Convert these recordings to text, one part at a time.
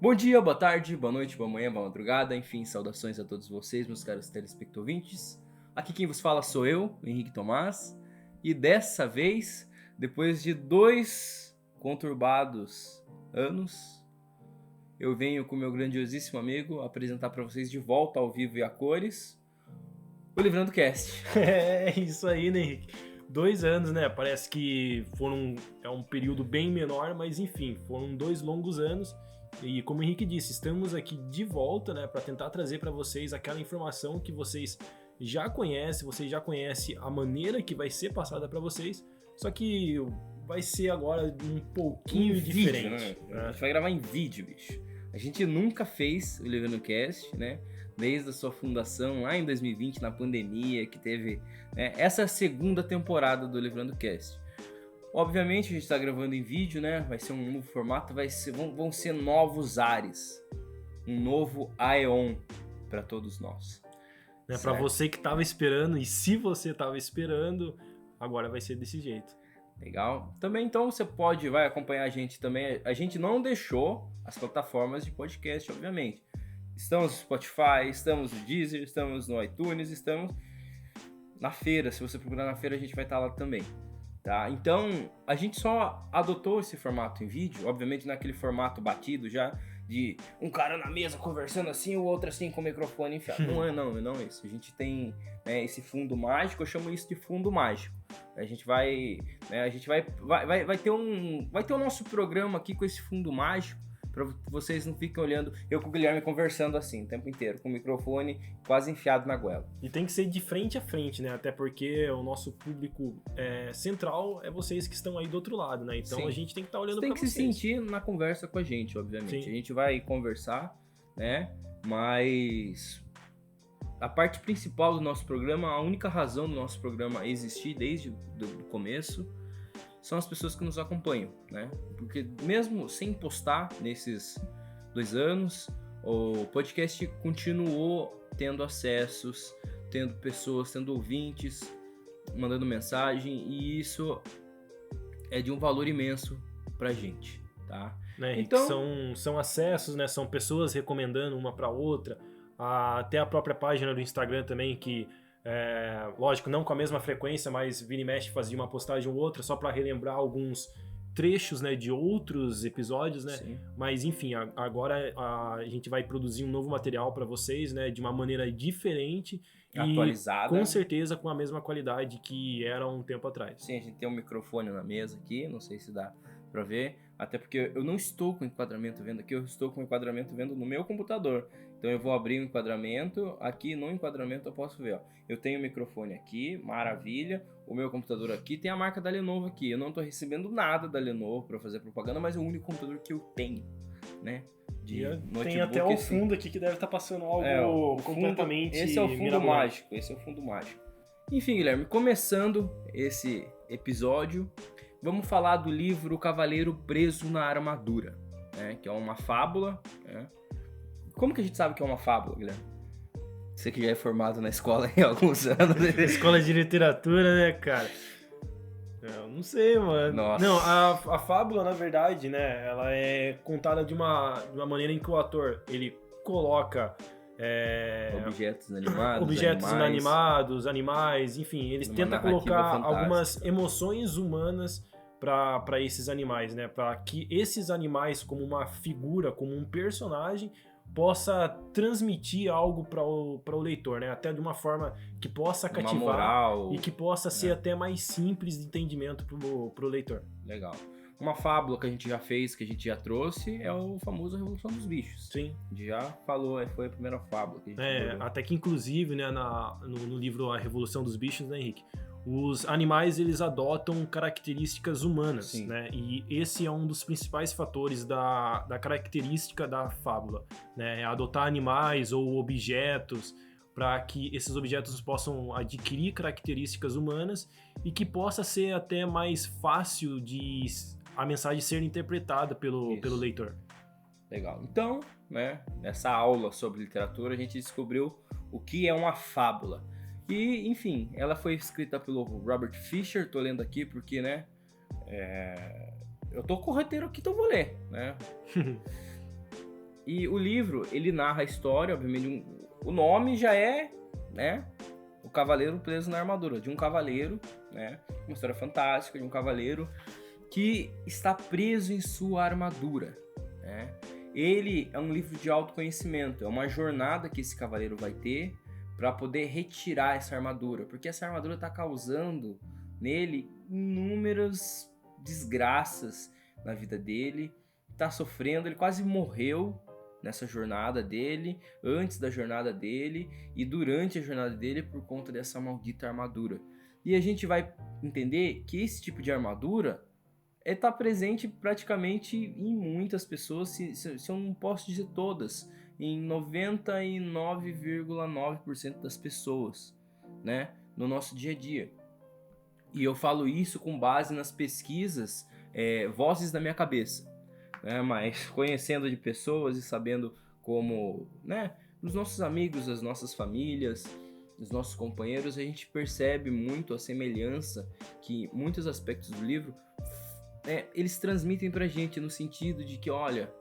Bom dia, boa tarde, boa noite, boa manhã, boa madrugada, enfim, saudações a todos vocês, meus caros telespectouvintes. Aqui quem vos fala sou eu, Henrique Tomás, e dessa vez, depois de 2 conturbados anos, eu venho com meu grandiosíssimo amigo apresentar para vocês de volta ao vivo e a cores, o Livrando Cast. É isso aí, né, Henrique? 2 anos, né? Parece que é um período bem menor, mas enfim, foram 2 longos anos. E como o Henrique disse, estamos aqui de volta, né, para tentar trazer para vocês aquela informação que vocês já conhecem a maneira que vai ser passada para vocês, só que vai ser agora um pouquinho diferente. Vídeo, né? A gente vai gravar em vídeo, bicho. A gente nunca fez o Livrando Cast, né? Desde a sua fundação lá em 2020, na pandemia, que teve, né? Essa é a segunda temporada do Livrando Cast. Obviamente a gente está gravando em vídeo, né? Vai ser um novo formato, vão ser novos ares. Um novo Aeon para todos nós. Né, para você que estava esperando, e se você estava esperando, agora vai ser desse jeito. Legal? Também então você vai acompanhar a gente também. A gente não deixou as plataformas de podcast, obviamente. Estamos no Spotify, estamos no Deezer, estamos no iTunes, estamos na feira. Se você procurar na feira, a gente vai estar lá também. Tá? Então, a gente só adotou esse formato em vídeo, obviamente naquele formato batido já, de um cara na mesa conversando assim, o outro assim com o microfone enfiado. Não é isso. A gente tem, né, esse fundo mágico, eu chamo isso de fundo mágico. A gente vai ter o nosso programa aqui com esse fundo mágico, para vocês não fiquem olhando eu com o Guilherme conversando assim o tempo inteiro, com o microfone quase enfiado na goela. E tem que ser de frente a frente, né? Até porque o nosso público central é vocês que estão aí do outro lado, né? Então Sim. A gente tem que estar olhando para vocês. Tem que se sentir na conversa com a gente, obviamente. Sim. A gente vai conversar, né? Mas a parte principal do nosso programa, a única razão do nosso programa existir desde o começo, são as pessoas que nos acompanham, né? Porque mesmo sem postar nesses 2 anos, o podcast continuou tendo acessos, tendo pessoas, tendo ouvintes, mandando mensagem, e isso é de um valor imenso pra gente, tá? Né, então são acessos, né? São pessoas recomendando uma pra outra, até a própria página do Instagram também, que lógico, não com a mesma frequência, mas vira e mexe fazia uma postagem ou outra só para relembrar alguns trechos, né, de outros episódios, né? Sim. Mas enfim, agora a gente vai produzir um novo material para vocês, né, de uma maneira diferente atualizada, e com certeza com a mesma qualidade que era um tempo atrás. Sim, a gente tem um microfone na mesa aqui, não sei se dá para ver, até porque eu não estou com enquadramento vendo aqui, eu estou com enquadramento vendo no meu computador. Então eu vou abrir o enquadramento, aqui no enquadramento eu posso ver, ó. Eu tenho o microfone aqui, maravilha, o meu computador aqui, tem a marca da Lenovo aqui. Eu não estou recebendo nada da Lenovo para fazer propaganda, mas é o único computador que eu tenho, né? Tem até o fundo aqui que deve estar passando algo completamente esse é o fundo mágico, esse é o fundo mágico. Enfim, Guilherme, começando esse episódio, vamos falar do livro O Cavaleiro Preso na Armadura, né? Que é uma fábula, né? Como que a gente sabe que é uma fábula, Guilherme? Você que já é formado na escola em alguns anos. Escola de literatura, né, cara? Eu não sei, mano. Nossa. Não, a fábula, na verdade, né, ela é contada de uma maneira em que o ator, ele coloca objetos inanimados, animais, enfim, eles tentam colocar algumas emoções humanas para esses animais, né, para que esses animais, como uma figura, como um personagem, possa transmitir algo para o leitor, né? Até de uma forma que possa cativar moral, e que possa ser até mais simples de entendimento pro leitor. Legal. Uma fábula que a gente já fez, que a gente já trouxe, é o famoso Revolução dos Bichos. Sim. A gente já falou, foi a primeira fábula que a gente falou. Até que inclusive, né, no livro A Revolução dos Bichos, né, Henrique? Os animais, eles adotam características humanas, Sim. né? E esse é um dos principais fatores da característica da fábula, né? Adotar animais ou objetos para que esses objetos possam adquirir características humanas e que possa ser até mais fácil de a mensagem ser interpretada pelo leitor. Legal. Então, né, nessa aula sobre literatura, a gente descobriu o que é uma fábula. E, enfim, ela foi escrita pelo Robert Fisher, tô lendo aqui porque, né, eu tô com o roteiro aqui, então eu vou ler, né. E o livro, ele narra a história, obviamente, o nome já é, né, o cavaleiro preso na armadura, de um cavaleiro, né, uma história fantástica de um cavaleiro que está preso em sua armadura, né. Ele é um livro de autoconhecimento, é uma jornada que esse cavaleiro vai ter para poder retirar essa armadura, porque essa armadura está causando nele inúmeras desgraças na vida dele, está sofrendo, ele quase morreu nessa jornada dele, antes da jornada dele e durante a jornada dele por conta dessa maldita armadura. E a gente vai entender que esse tipo de armadura está presente praticamente em muitas pessoas, se eu não posso dizer todas, em 99,9% das pessoas, né, no nosso dia a dia. E eu falo isso com base nas pesquisas, vozes da minha cabeça, né, mas conhecendo de pessoas e sabendo como, né, os nossos amigos, as nossas famílias, os nossos companheiros, a gente percebe muito a semelhança que muitos aspectos do livro eles transmitem pra gente no sentido de que, olha,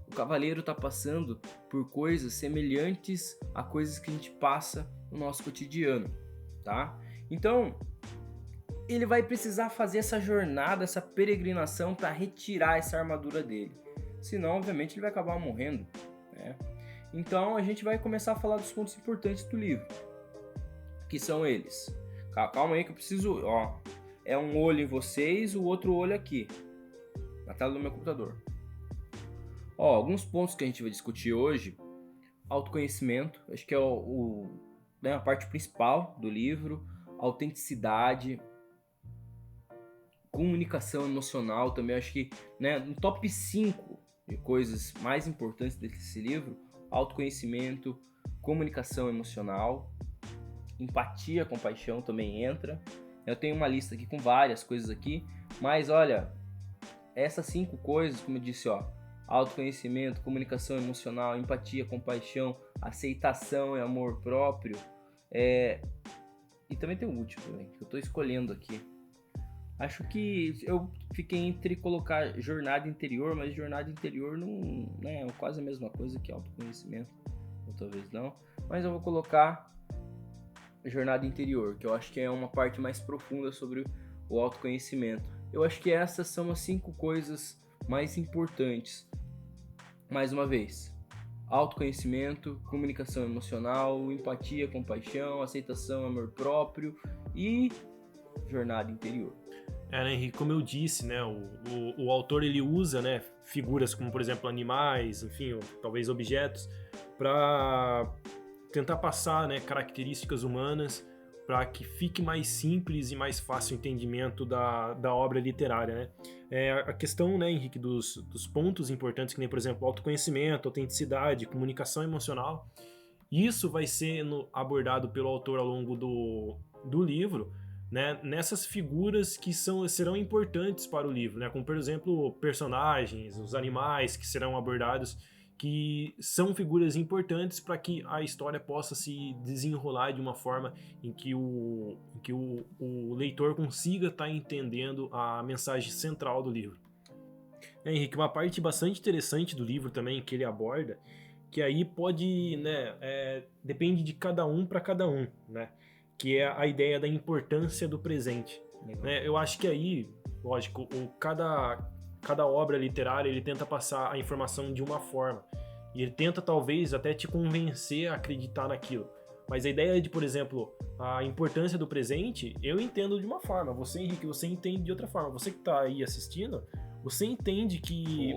o cavaleiro tá passando por coisas semelhantes a coisas que a gente passa no nosso cotidiano, tá? Então, ele vai precisar fazer essa jornada, essa peregrinação para retirar essa armadura dele. Senão, obviamente, ele vai acabar morrendo, né? Então, a gente vai começar a falar dos pontos importantes do livro, que são eles. Calma aí que eu preciso, é um olho em vocês, o outro olho aqui, na tela do meu computador. Alguns pontos que a gente vai discutir hoje. Autoconhecimento, acho que é a parte principal do livro. Autenticidade, comunicação emocional também, acho que, né, no top 5 de coisas mais importantes desse livro, autoconhecimento, comunicação emocional, empatia, compaixão também entra. Eu tenho uma lista aqui com várias coisas aqui, mas olha, essas 5 coisas, como eu disse, autoconhecimento, comunicação emocional, empatia, compaixão, aceitação e amor próprio, e também tem o último também, que eu tô escolhendo aqui. Acho que eu fiquei entre colocar jornada interior, mas jornada interior não é quase a mesma coisa que autoconhecimento, ou talvez não, mas eu vou colocar jornada interior, que eu acho que é uma parte mais profunda sobre o autoconhecimento. Eu acho que essas são as 5 coisas mais importantes. Mais uma vez, autoconhecimento, comunicação emocional, empatia, compaixão, aceitação, amor próprio e jornada interior. Né, Henrique, como eu disse, né, o autor ele usa, né, figuras como, por exemplo, animais, enfim, ou talvez objetos, para tentar passar, né, características humanas para que fique mais simples e mais fácil o entendimento da obra literária, né? A questão, né, Henrique, dos pontos importantes, que nem, por exemplo, autoconhecimento, autenticidade, comunicação emocional, isso vai sendo abordado pelo autor ao longo do livro, né, nessas figuras que serão importantes para o livro, né, como, por exemplo, personagens, os animais que serão abordados, que são figuras importantes para que a história possa se desenrolar de uma forma em que o leitor consiga estar entendendo a mensagem central do livro. Henrique, uma parte bastante interessante do livro também que ele aborda, que aí pode, né, depende de cada um para cada um, né, que é a ideia da importância do presente. Né? Eu acho que aí, lógico, cada obra literária ele tenta passar a informação de uma forma e ele tenta talvez até te convencer a acreditar naquilo. Mas a ideia de, por exemplo, a importância do presente, eu entendo de uma forma. Você, Henrique, você entende de outra forma. Você que está aí assistindo, você entende que...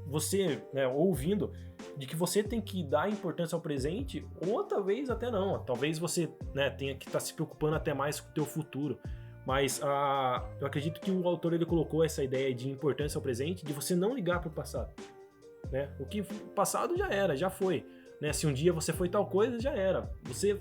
Você, né, ouvindo, de que você tem que dar importância ao presente, ou talvez até não. Talvez você, né, tenha que estar se preocupando até mais com o teu futuro. Mas eu acredito que o autor ele colocou essa ideia de importância ao presente, de você não ligar para o passado. Né? O que passado já era, já foi. Né? Se um dia você foi tal coisa, já era. Você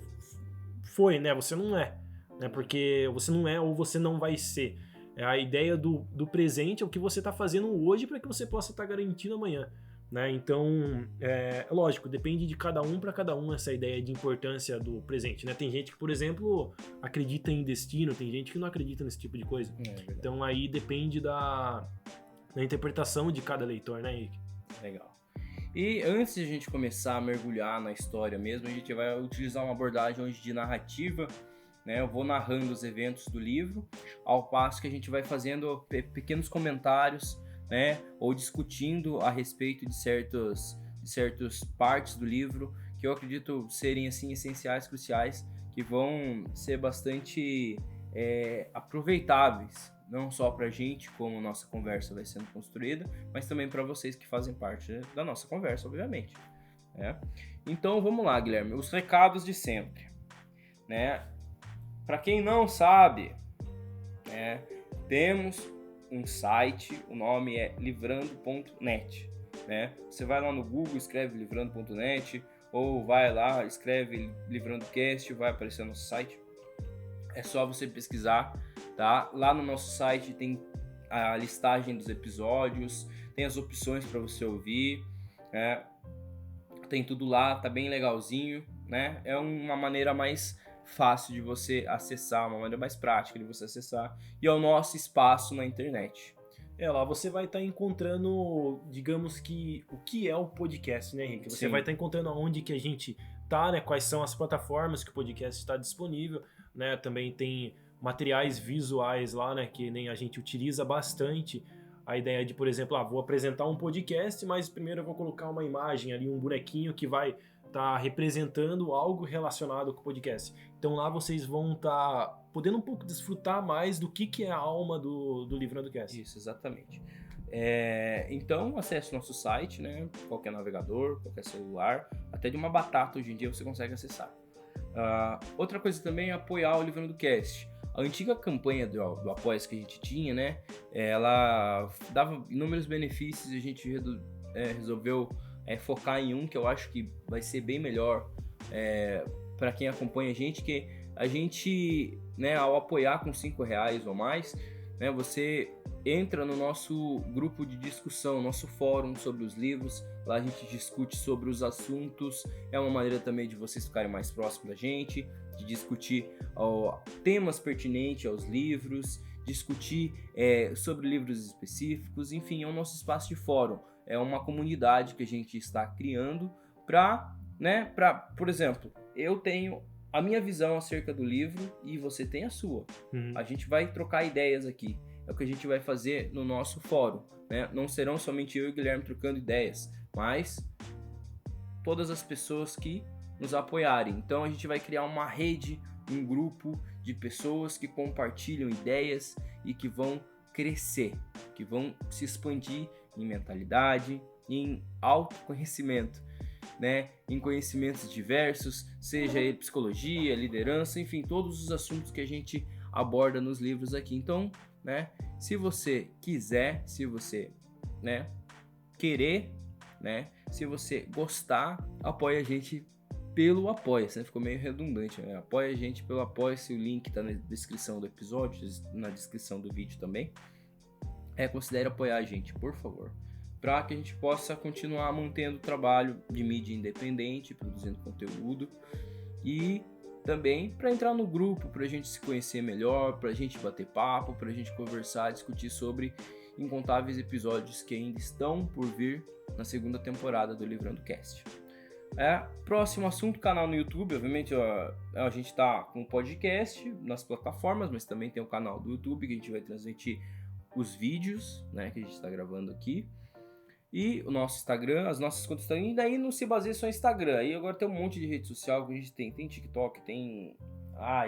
foi, né? Você não é. Né? Porque você não é ou você não vai ser. A ideia do presente é o que você está fazendo hoje para que você possa estar garantindo amanhã. Né? Então, lógico, depende de cada um para cada um essa ideia de importância do presente. Né? Tem gente que, por exemplo, acredita em destino, tem gente que não acredita nesse tipo de coisa. Então aí depende da interpretação de cada leitor, né, Henrique? Legal. E antes de a gente começar a mergulhar na história mesmo, a gente vai utilizar uma abordagem hoje de narrativa, né? Eu vou narrando os eventos do livro, ao passo que a gente vai fazendo pequenos comentários, né? Ou discutindo a respeito de certas partes do livro que eu acredito serem assim essenciais, cruciais, que vão ser bastante aproveitáveis, não só para a gente, como nossa conversa vai sendo construída, mas também para vocês que fazem parte da nossa conversa, obviamente. Né? Então vamos lá, Guilherme, os recados de sempre. Né? Para quem não sabe, né, temos um site, o nome é livrando.net. Né? Você vai lá no Google, escreve livrando.net, ou vai lá, escreve LivrandoCast, vai aparecer no nosso site. É só você pesquisar, tá? Lá no nosso site tem a listagem dos episódios, tem as opções para você ouvir, né? Tem tudo lá, tá bem legalzinho, né? É uma maneira mais fácil de você acessar, uma maneira mais prática de você acessar, e é o nosso espaço na internet. Lá você vai estar encontrando, digamos que, o que é o podcast, né, Henrique? Você vai estar encontrando onde que a gente tá, né? Quais são as plataformas que o podcast está disponível, né? Também tem materiais visuais lá, né? Que nem a gente utiliza bastante. A ideia de, por exemplo, vou apresentar um podcast, mas primeiro eu vou colocar uma imagem ali, um bonequinho que vai estar representando algo relacionado com o podcast. Então lá vocês vão estar podendo um pouco desfrutar mais do que é a alma do LivrandoCast. Isso, exatamente. Então acesse nosso site, né? Qualquer navegador, qualquer celular, até de uma batata hoje em dia você consegue acessar. Outra coisa também é apoiar o LivrandoCast. A antiga campanha do Apoia-se que a gente tinha, né? Ela dava inúmeros benefícios e a gente resolveu focar em um que eu acho que vai ser bem melhor para quem acompanha a gente, que a gente, né, ao apoiar com R$5 ou mais, né, você entra no nosso grupo de discussão, nosso fórum sobre os livros. Lá a gente discute sobre os assuntos, é uma maneira também de vocês ficarem mais próximos da gente, de discutir temas pertinentes aos livros, discutir sobre livros específicos, enfim, é o nosso espaço de fórum, é uma comunidade que a gente está criando para, né, por exemplo, eu tenho a minha visão acerca do livro e você tem a sua. A gente vai trocar ideias aqui. É o que a gente vai fazer no nosso fórum. Né? Não serão somente eu e o Guilherme trocando ideias, mas todas as pessoas que nos apoiarem. Então a gente vai criar uma rede, um grupo de pessoas que compartilham ideias e que vão crescer, que vão se expandir em mentalidade, em autoconhecimento. Né, em conhecimentos diversos, seja ele psicologia, liderança, enfim, todos os assuntos que a gente aborda nos livros aqui. Então, né, se você quiser, se você, né, querer, né, se você gostar, apoie a gente pelo Apoia-se, né? Ficou meio redundante, né? Apoie a gente pelo Apoia-se, o link está na descrição do episódio, na descrição do vídeo também. Considere apoiar a gente, por favor, para que a gente possa continuar mantendo o trabalho de mídia independente, produzindo conteúdo, e também para entrar no grupo, para a gente se conhecer melhor, para a gente bater papo, para a gente conversar, discutir sobre incontáveis episódios que ainda estão por vir na segunda temporada do LivrandoCast. Próximo assunto, canal no YouTube. Obviamente a gente está com o podcast nas plataformas, mas também tem o canal do YouTube que a gente vai transmitir os vídeos, né, que a gente está gravando aqui. E o nosso Instagram, as nossas contas Instagram, e daí não se baseia só em Instagram. Aí agora tem um monte de rede social que a gente tem TikTok, tem...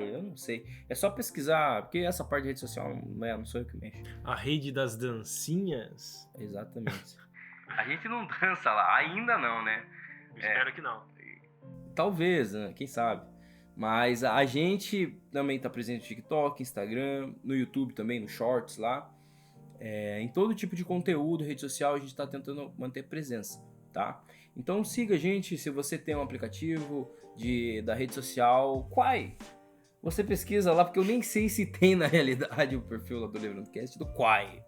eu não sei. É só pesquisar, porque essa parte de rede social não sou eu que mexo. A rede das dancinhas? Exatamente. A gente não dança lá, ainda não, né? Espero que não. Talvez, né? Quem sabe. Mas a gente também tá presente no TikTok, Instagram, no YouTube também, no Shorts lá. Em todo tipo de conteúdo, rede social, a gente está tentando manter presença, tá? Então siga a gente, se você tem um aplicativo da rede social, Quai. Você pesquisa lá, porque eu nem sei se tem na realidade o perfil lá do LivrandoCast do Quai.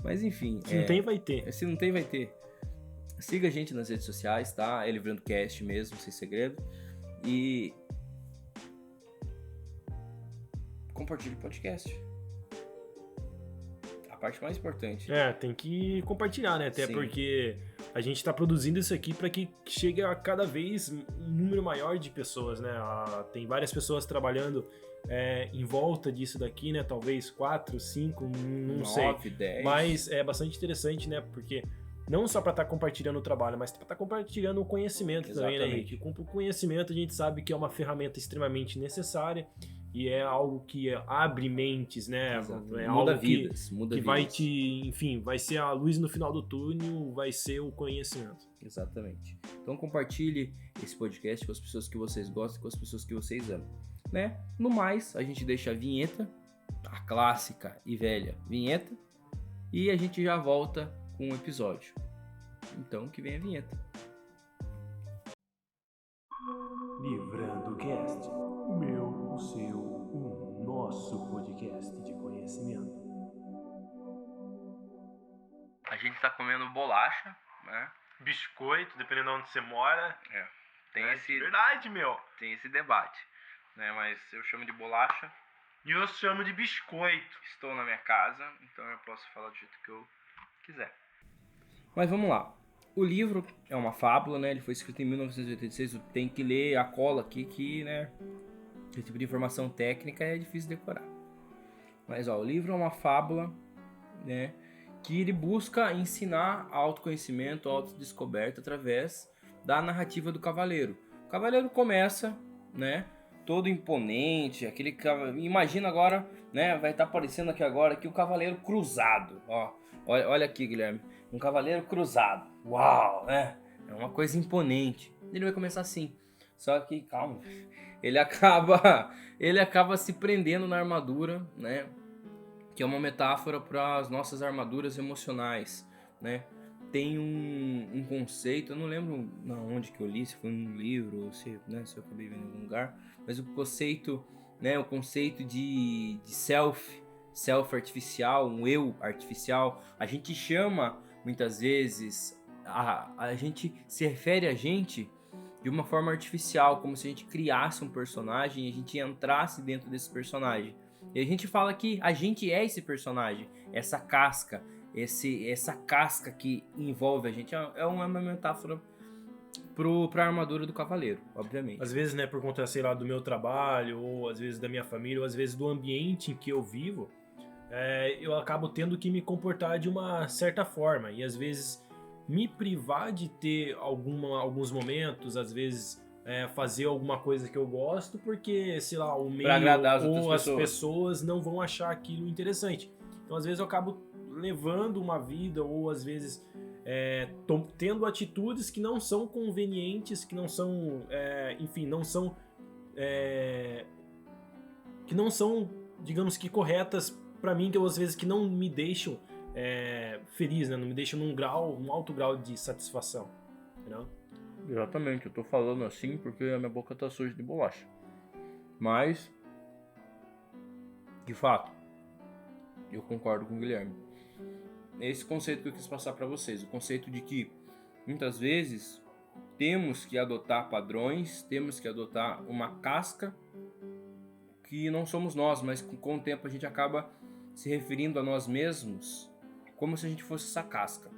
Mas enfim. Se não tem, vai ter. Se não tem, vai ter. Siga a gente nas redes sociais, tá? É LivrandoCast mesmo, sem segredo. E compartilhe o podcast. Parte mais importante. Tem que compartilhar, né? Até Sim. Porque a gente está produzindo isso aqui para que chegue a cada vez um número maior de pessoas, né? Tem várias pessoas trabalhando em volta disso daqui, né? Talvez 4, 5, não 9, sei. 10. Mas é bastante interessante, né? Porque não só para estar compartilhando o trabalho, mas para estar compartilhando o conhecimento. Exatamente. Também, né, Henrique? Com o conhecimento a gente sabe que é uma ferramenta extremamente necessária e é algo que abre mentes, né? É muda algo vidas, que vai enfim, vai ser a luz no final do túnel, vai ser o conhecimento. Exatamente. Então compartilhe esse podcast com as pessoas que vocês gostam, com as pessoas que vocês amam, né? No mais, a gente deixa a vinheta, a clássica e velha vinheta, e a gente já volta com o episódio. Então que vem a vinheta. Livrando Cast, o meu, o seu, o nosso podcast de conhecimento. A gente tá comendo bolacha, né? Biscoito, dependendo de onde você mora. Tem esse verdade, meu. Tem esse debate, né? Mas eu chamo de bolacha. E eu chamo de biscoito. Estou na minha casa, então eu posso falar do jeito que eu quiser. Mas vamos lá. O livro é uma fábula, né? Ele foi escrito em 1986. Tem que ler a cola aqui que, né? Esse tipo de informação técnica é difícil de decorar. Mas, ó, o livro é uma fábula, né? Que ele busca ensinar autoconhecimento, autodescoberta através da narrativa do cavaleiro. O cavaleiro começa, né? Todo imponente, aquele imagina agora, né? Vai estar aparecendo aqui agora que o cavaleiro cruzado, ó. Olha aqui, Guilherme. Um cavaleiro cruzado. Uau, né? É uma coisa imponente. Ele vai começar assim. Só que, calma, ele acaba se prendendo na armadura, né? Que é uma metáfora para as nossas armaduras emocionais, né? Tem um conceito, eu não lembro onde que eu li, se foi num livro ou se, né, se eu acabei vendo em algum lugar, mas o conceito, né, o conceito de self artificial, um eu artificial, a gente chama muitas vezes, a gente se refere a gente de uma forma artificial, como se a gente criasse um personagem e a gente entrasse dentro desse personagem. E a gente fala que a gente é esse personagem, essa casca, essa casca que envolve a gente. É uma metáfora pra armadura do cavaleiro, obviamente. Às vezes, né, por conta, sei lá, do meu trabalho, ou às vezes da minha família, ou às vezes do ambiente em que eu vivo, eu acabo tendo que me comportar de uma certa forma. E às vezes me privar de ter alguns momentos, às vezes fazer alguma coisa que eu gosto, porque, sei lá, o meio ou as pessoas não vão achar aquilo interessante. Então, às vezes eu acabo levando uma vida, ou às vezes tendo atitudes que não são convenientes, que não são, enfim, que não são, digamos que corretas para mim, que às vezes que não me deixam feliz, né? Não me deixam um alto grau de satisfação, entendeu? Exatamente, eu tô falando assim porque a minha boca tá suja de bolacha. Mas, de fato, eu concordo com o Guilherme. É esse conceito que eu quis passar para vocês. O conceito de que, muitas vezes, temos que adotar padrões, temos que adotar uma casca que não somos nós, mas com o tempo a gente acaba se referindo a nós mesmos como se a gente fosse essa casca.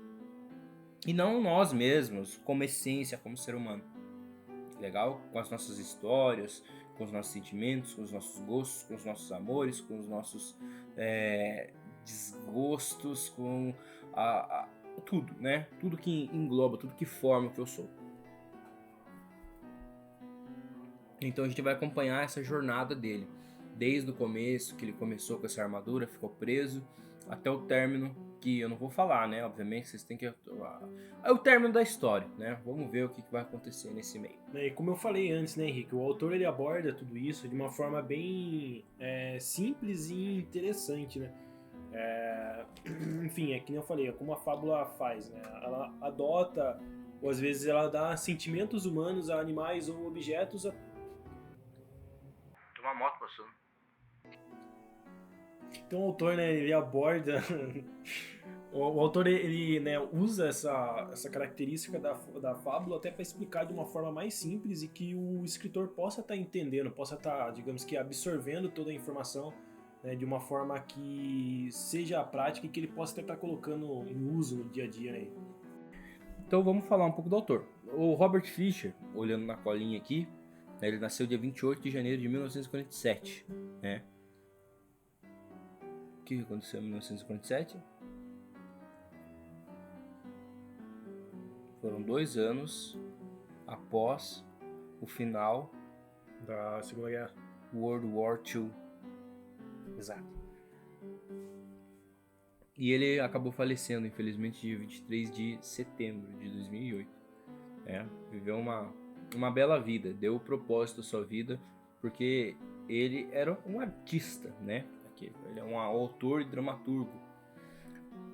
E não nós mesmos, como essência, como ser humano. Legal? Com as nossas histórias, com os nossos sentimentos, com os nossos gostos, com os nossos amores, com os nossos desgostos, com tudo, né? Tudo que engloba, tudo que forma o que eu sou. Então a gente vai acompanhar essa jornada dele. Desde o começo, que ele começou com essa armadura, ficou preso, até o término, que eu não vou falar, né? Obviamente, vocês têm que... É o término da história, né? Vamos ver o que vai acontecer nesse meio. E como eu falei antes, né, Henrique? O autor, ele aborda tudo isso de uma forma bem simples e interessante, né? Enfim, que nem eu falei, é como a fábula faz, né? Ela adota, ou às vezes ela dá sentimentos humanos a animais ou objetos. Tem uma moto passando. Então o autor, né, ele aborda... o autor, ele, né, usa essa característica da fábula até para explicar de uma forma mais simples e que o escritor possa estar entendendo, possa estar, digamos que, absorvendo toda a informação, né, de uma forma que seja prática e que ele possa estar colocando em uso no dia a dia, né? Então vamos falar um pouco do autor. O Robert Fisher, olhando na colinha aqui, né, ele nasceu dia 28 de janeiro de 1947, né? O que aconteceu em 1947? Foram 2 anos após o final da Segunda Guerra. World War II. Exato. E ele acabou falecendo, infelizmente, dia 23 de setembro de 2008. Viveu uma bela vida, deu propósito à sua vida, porque ele era um artista, né? Ele é um autor e dramaturgo.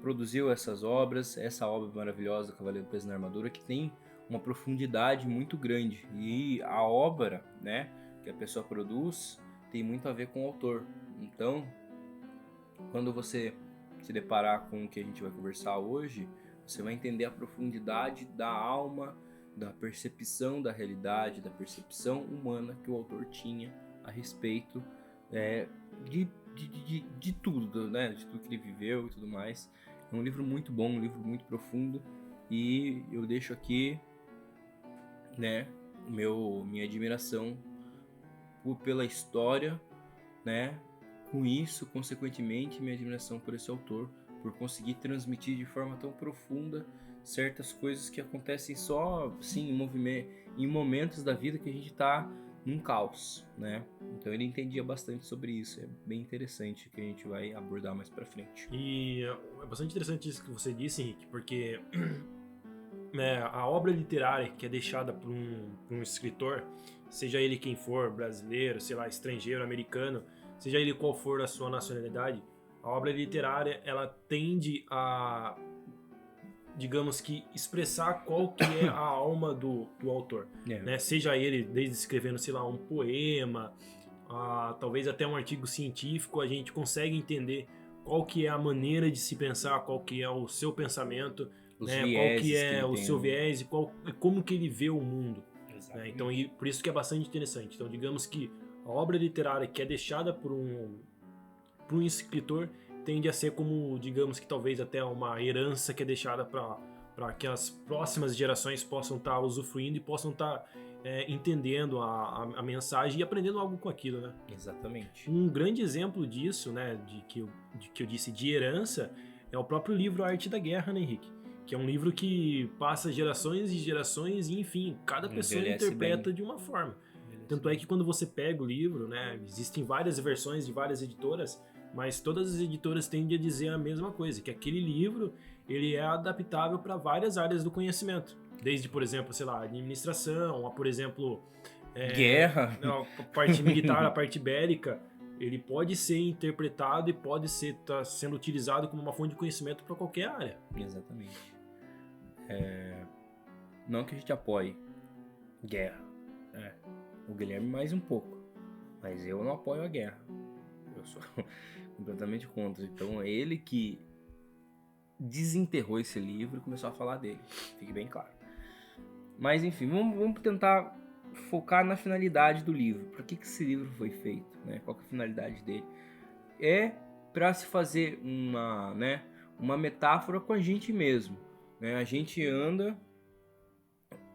Produziu essas obras, essa obra maravilhosa, Cavaleiro Preso na Armadura, que tem uma profundidade muito grande. E a obra, né, que a pessoa produz tem muito a ver com o autor. Então, quando você se deparar com o que a gente vai conversar hoje, você vai entender a profundidade da alma, da percepção da realidade, da percepção humana que o autor tinha a respeito de tudo, né? De tudo que ele viveu e tudo mais. É um livro muito bom, um livro muito profundo, e eu deixo aqui, né, minha admiração pela história, né? Com isso, consequentemente, minha admiração por esse autor, por conseguir transmitir de forma tão profunda certas coisas que acontecem só, assim, em momentos da vida que a gente está num caos, né? Então ele entendia bastante sobre isso, é bem interessante, que a gente vai abordar mais pra frente. E é bastante interessante isso que você disse, Henrique, porque a obra literária que é deixada por um escritor, seja ele quem for, brasileiro, sei lá, estrangeiro, americano, seja ele qual for a sua nacionalidade, a obra literária, ela tende a, digamos que, expressar qual que é a alma do autor, né? Seja ele desde escrevendo, sei lá, um poema, talvez até um artigo científico, a gente consegue entender qual que é a maneira de se pensar, qual que é o seu pensamento, né? Qual que é o seu viés e como que ele vê o mundo. Né? Então, por isso que é bastante interessante. Então, digamos que a obra literária que é deixada por um escritor tende a ser como, digamos que talvez até uma herança que é deixada para que as próximas gerações possam estar usufruindo e possam estar entendendo a mensagem e aprendendo algo com aquilo, né? Exatamente. Um grande exemplo disso, né, que eu disse de herança, é o próprio livro A Arte da Guerra, né, Henrique? Que é um livro que passa gerações e gerações e, enfim, cada pessoa interpreta de uma forma. Tanto é que quando você pega o livro, né, existem várias versões de várias editoras, mas todas as editoras tendem a dizer a mesma coisa, que aquele livro ele é adaptável para várias áreas do conhecimento. Desde, por exemplo, sei lá, administração, a, por exemplo... guerra. A parte militar, a parte bélica, ele pode ser interpretado e pode estar sendo utilizado como uma fonte de conhecimento para qualquer área. Exatamente. Não que a gente apoie guerra. O Guilherme mais um pouco. Mas eu não apoio a guerra. Eu sou completamente contra. Então é ele que desenterrou esse livro e começou a falar dele. Fique bem claro. Mas enfim, vamos tentar focar na finalidade do livro. Para que esse livro foi feito? Né? Qual que é a finalidade dele? É para se fazer uma metáfora com a gente mesmo. Né? A gente anda,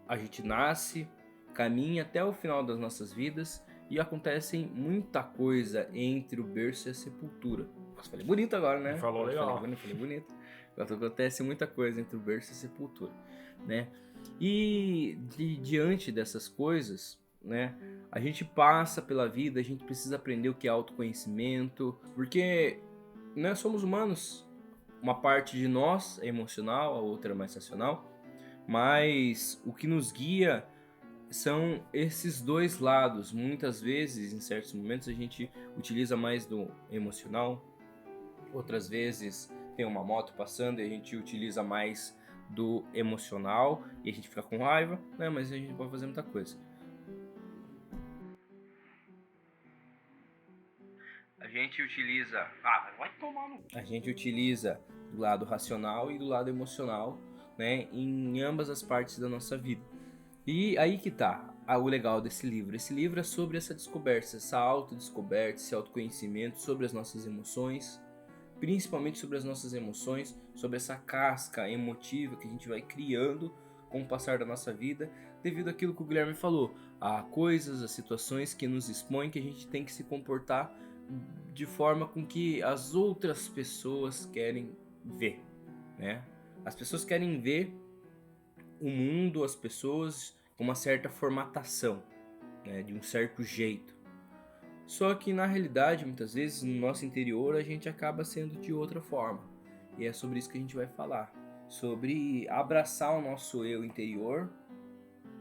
a gente nasce, caminha até o final das nossas vidas e acontece muita coisa entre o berço e a sepultura. Nossa, falei bonito agora, né? Falou legal. Falei bonito. Acontece muita coisa entre o berço e a sepultura, né? E diante dessas coisas, né? A gente passa pela vida, a gente precisa aprender o que é autoconhecimento, porque nós somos humanos. Uma parte de nós é emocional, a outra é mais racional, mas o que nos guia são esses dois lados. Muitas vezes, em certos momentos, a gente utiliza mais do emocional, outras vezes tem uma moto passando e a gente utiliza mais do emocional e a gente fica com raiva, né? Mas a gente pode fazer muita coisa. A gente utiliza... vai tomar no... A gente utiliza do lado racional e do lado emocional, né? Em ambas as partes da nossa vida. E aí que tá o legal desse livro. Esse livro é sobre essa descoberta, essa autodescoberta, esse autoconhecimento sobre as nossas emoções, principalmente sobre as nossas emoções, sobre essa casca emotiva que a gente vai criando com o passar da nossa vida, devido àquilo que o Guilherme falou. Há coisas, há situações que nos expõem que a gente tem que se comportar de forma com que as outras pessoas querem ver, né? As pessoas querem ver o mundo, as pessoas com uma certa formatação, né? De um certo jeito. Só que na realidade, muitas vezes, no nosso interior, a gente acaba sendo de outra forma. E é sobre isso que a gente vai falar. Sobre abraçar o nosso eu interior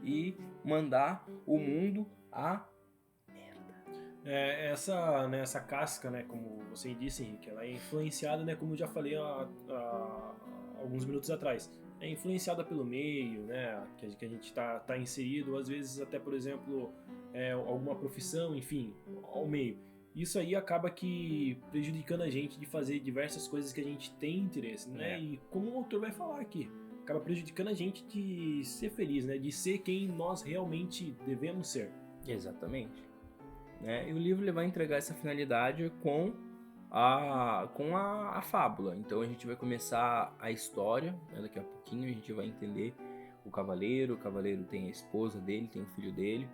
e mandar o mundo a essa casca, né, como você disse, Henrique, ela é influenciada, né, como eu já falei há alguns minutos atrás, é influenciada pelo meio, né, que a gente tá inserido, às vezes até, por exemplo, alguma profissão, enfim, ao meio. Isso aí acaba que prejudicando a gente de fazer diversas coisas que a gente tem interesse, né, e como o autor vai falar aqui, acaba prejudicando a gente de ser feliz, né, de ser quem nós realmente devemos ser. Exatamente. Né? E o livro ele vai entregar essa finalidade com a fábula. Então a gente vai começar a história, né? Daqui a pouquinho a gente vai entender o cavaleiro tem a esposa dele, tem o filho dele,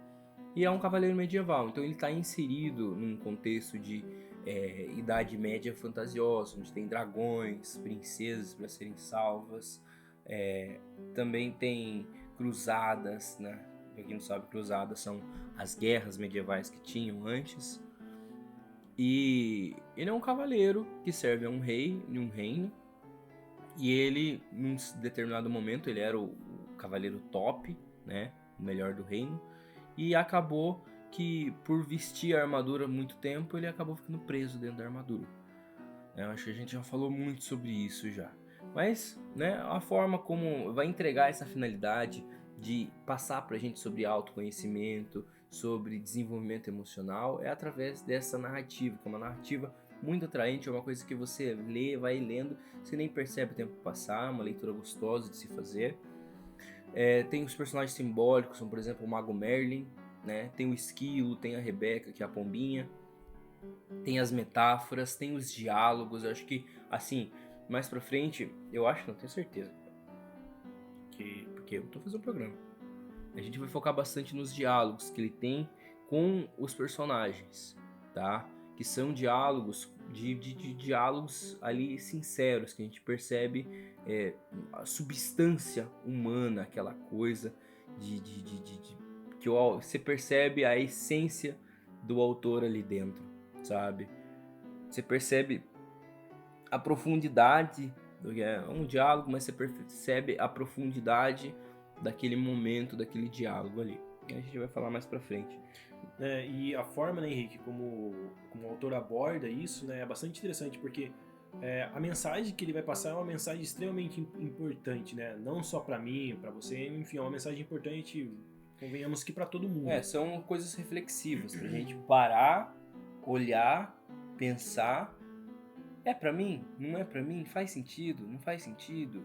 e é um cavaleiro medieval, então ele está inserido num contexto de Idade Média fantasiosa, onde tem dragões, princesas para serem salvas, também tem cruzadas, né? Pra quem não sabe, cruzadas são as guerras medievais que tinham antes. E ele é um cavaleiro que serve a um rei em um reino. E ele, num determinado momento, ele era o cavaleiro top, né? O melhor do reino. E acabou que, por vestir a armadura há muito tempo, ele acabou ficando preso dentro da armadura. Eu acho que a gente já falou muito sobre isso já. Mas, né, a forma como vai entregar essa finalidade de passar pra gente sobre autoconhecimento, sobre desenvolvimento emocional, é através dessa narrativa, que é uma narrativa muito atraente, é uma coisa que você lê, vai lendo, você nem percebe o tempo passar, uma leitura gostosa de se fazer. Tem os personagens simbólicos, como por exemplo o Mago Merlin, né? Tem o Esquilo, tem a Rebeca, que é a pombinha, tem as metáforas, tem os diálogos. Eu acho que, assim, mais pra frente, eu acho, não tenho certeza, porque eu tô fazendo um programa, a gente vai focar bastante nos diálogos que ele tem com os personagens, tá? Que são diálogos de diálogos ali sinceros, que a gente percebe a substância humana, aquela coisa que você percebe a essência do autor ali dentro, sabe? Você percebe a profundidade, é um diálogo, mas você percebe a profundidade daquele momento, daquele diálogo ali. E a gente vai falar mais pra frente. E a forma, né, Henrique, como o autor aborda isso, né, é bastante interessante, porque a mensagem que ele vai passar é uma mensagem extremamente importante, né? Não só pra mim, pra você, enfim, é uma mensagem importante, convenhamos que pra todo mundo. São coisas reflexivas, pra gente parar, olhar, pensar. É pra mim? Não é pra mim? Faz sentido? Não faz sentido?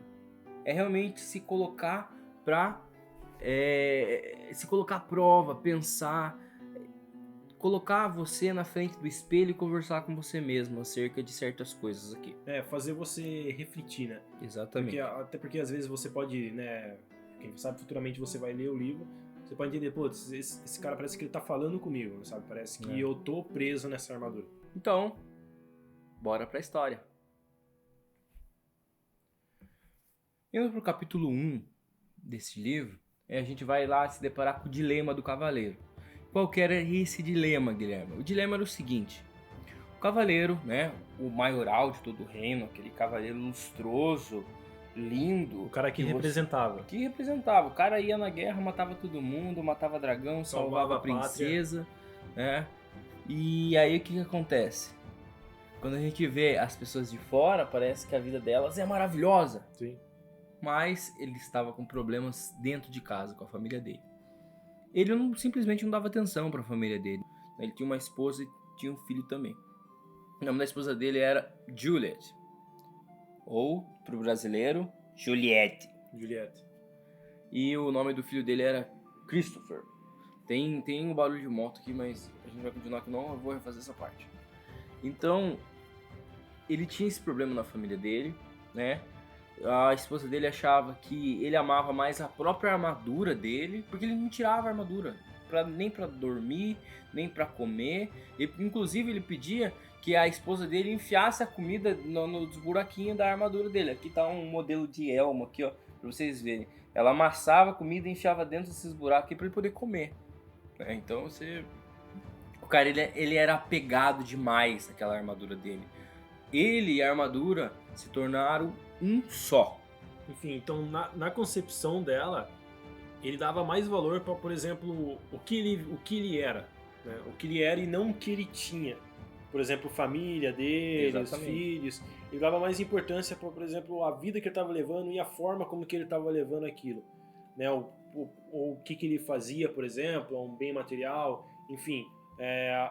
É realmente se colocar se colocar à prova, pensar, colocar você na frente do espelho e conversar com você mesmo acerca de certas coisas aqui. Fazer você refletir, né? Exatamente. Até porque às vezes você pode, né, quem sabe futuramente você vai ler o livro, você pode entender, putz, esse cara parece que ele tá falando comigo, sabe? Parece que eu tô preso nessa armadura. Então, bora pra história. Indo pro capítulo 1 desse livro, a gente vai lá se deparar com o dilema do cavaleiro. Qual que era esse dilema, Guilherme? O dilema era o seguinte: o cavaleiro, né, o maioral de todo o reino, aquele cavaleiro lustroso, lindo. O cara que representava. Que representava. O cara ia na guerra, matava todo mundo, matava dragão, salvava a princesa, né? E aí o que acontece? Quando a gente vê as pessoas de fora, parece que a vida delas é maravilhosa. Sim. Mas ele estava com problemas dentro de casa, com a família dele. Ele simplesmente não dava atenção para a família dele. Ele tinha uma esposa e tinha um filho também. O nome da esposa dele era Juliet. Ou, pro brasileiro, Juliette. E o nome do filho dele era Christopher. Tem um barulho de moto aqui, mas a gente vai continuar que não, eu vou refazer essa parte. Então, ele tinha esse problema na família dele, né? a esposa dele achava que ele amava mais a própria armadura dele, porque ele não tirava a armadura, nem pra dormir, nem pra comer. Inclusive ele pedia que a esposa dele enfiasse a comida nos buraquinhos da armadura dele. Aqui tá um modelo de elmo aqui, ó, pra vocês verem. Ela amassava a comida e enfiava dentro desses buracos aqui pra ele poder comer. Então o cara, ele era apegado demais àquela armadura dele. Ele e a armadura se tornaram um só. Enfim, então na concepção dela, ele dava mais valor para, por exemplo, o que ele era, né? O que ele era e não o que ele tinha. Por exemplo, família dele, os filhos. Ele dava mais importância para, por exemplo, a vida que ele estava levando e a forma como que ele estava levando aquilo, né? O que ele fazia, por exemplo, a um bem material, enfim.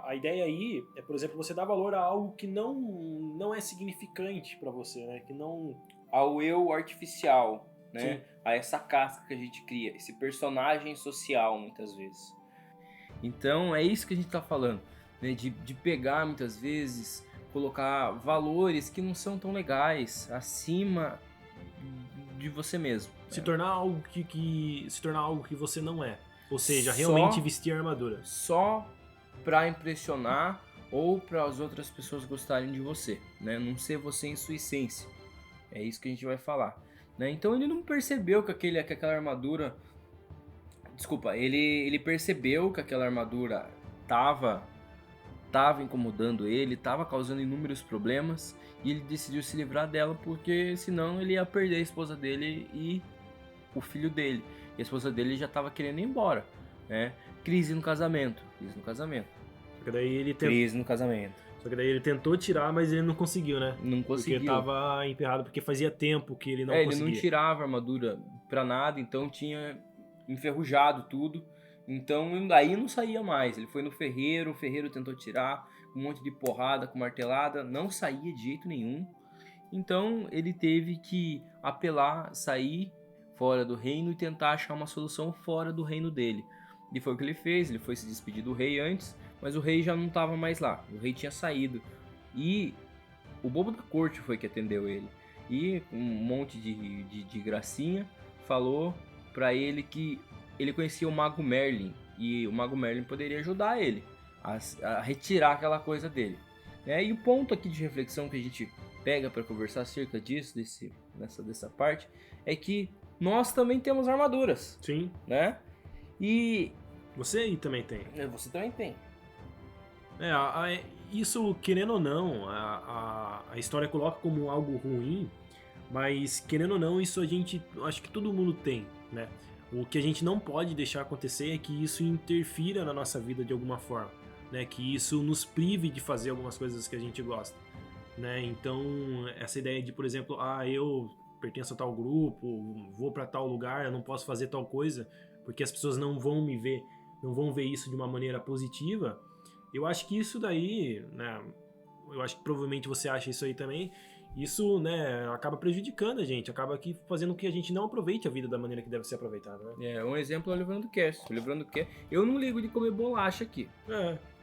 A ideia aí é, por exemplo, você dar valor a algo que não é significante para você, né? Que não... Ao eu artificial, né? Sim. A essa casca que a gente cria, esse personagem social, muitas vezes. Então, é isso que a gente tá falando, né? De pegar, muitas vezes, colocar valores que não são tão legais acima de você mesmo. Se tornar algo se tornar algo que você não é. Ou seja, realmente vestir a armadura. Só para impressionar ou para as outras pessoas gostarem de você, né? Não ser você em sua essência. É isso que a gente vai falar, né? Então ele não percebeu que aquela armadura... Desculpa, ele percebeu que aquela armadura tava incomodando ele, tava causando inúmeros problemas, e ele decidiu se livrar dela, porque senão ele ia perder a esposa dele e o filho dele. E a esposa dele já tava querendo ir embora, né? Crise no casamento. Só que daí ele Crise no casamento. Só que daí ele tentou tirar, mas ele não conseguiu, né? Não conseguiu. Porque tava emperrado, porque fazia tempo que ele não conseguia. Ele não tirava a armadura pra nada, então tinha enferrujado tudo. Então daí não saía mais. Ele foi no ferreiro, o ferreiro tentou tirar, um monte de porrada com martelada, não saía de jeito nenhum. Então ele teve que apelar, sair fora do reino e tentar achar uma solução fora do reino dele. E foi o que ele fez, ele foi se despedir do rei antes, mas o rei já não estava mais lá, o rei tinha saído. E o bobo da corte foi que atendeu ele. E com um monte de gracinha, falou pra ele que ele conhecia o Mago Merlin, e o Mago Merlin poderia ajudar ele a retirar aquela coisa dele. E o ponto aqui de reflexão que a gente pega para conversar acerca disso, dessa parte, é que nós também temos armaduras. Sim. Né? E... Você aí também tem. Você também tem. Isso, querendo ou não, a história coloca como algo ruim, mas querendo ou não, isso acho que todo mundo tem, né? O que a gente não pode deixar acontecer é que isso interfira na nossa vida de alguma forma, né? Que isso nos prive de fazer algumas coisas que a gente gosta, né? Então, essa ideia de, por exemplo, eu pertenço a tal grupo, vou para tal lugar, eu não posso fazer tal coisa, porque as pessoas não vão me ver, não vão ver isso de uma maneira positiva. Eu acho que isso daí, né? Eu acho que provavelmente você acha isso aí também. Isso, né, acaba prejudicando a gente, acaba aqui fazendo com que a gente não aproveite a vida da maneira que deve ser aproveitada, né? Um exemplo é o Livrando Cast. Eu não ligo de comer bolacha aqui.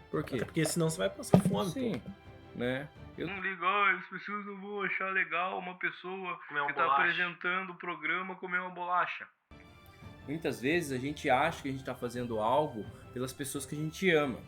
Por quê? Até porque senão você vai passar fome. Sim, pô. Né? Eu não ligo, as pessoas não vão achar legal uma pessoa que tá apresentando o programa comer uma bolacha. Muitas vezes a gente acha que a gente tá fazendo algo pelas pessoas que a gente ama,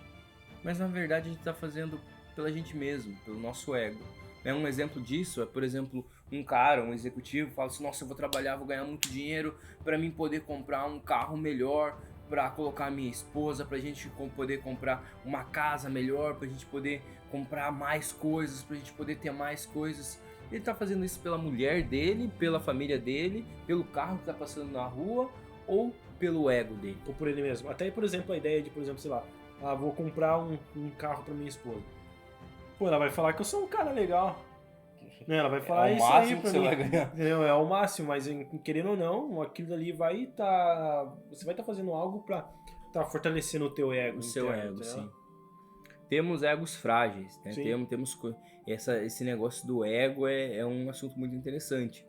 mas na verdade a gente tá fazendo pela gente mesmo, pelo nosso ego. Um exemplo disso é, por exemplo, um executivo, fala assim, nossa, eu vou trabalhar, vou ganhar muito dinheiro para mim poder comprar um carro melhor, para colocar minha esposa, pra gente poder comprar uma casa melhor, pra gente poder comprar mais coisas, pra gente poder ter mais coisas. Ele tá fazendo isso pela mulher dele, pela família dele, pelo carro que tá passando na rua, ou pelo ego dele. Ou por ele mesmo. Até, por exemplo, a ideia de, por exemplo, sei lá, vou comprar um carro pra minha esposa. Pô, ela vai falar que eu sou um cara legal. Ela vai falar isso aí pra mim. Vai ganhar. É o máximo, mas querendo ou não, aquilo ali vai estar... Você vai estar fazendo algo pra estar fortalecendo o teu ego. O seu ego, sim. Temos egos frágeis, né? Temos esse negócio do ego é um assunto muito interessante.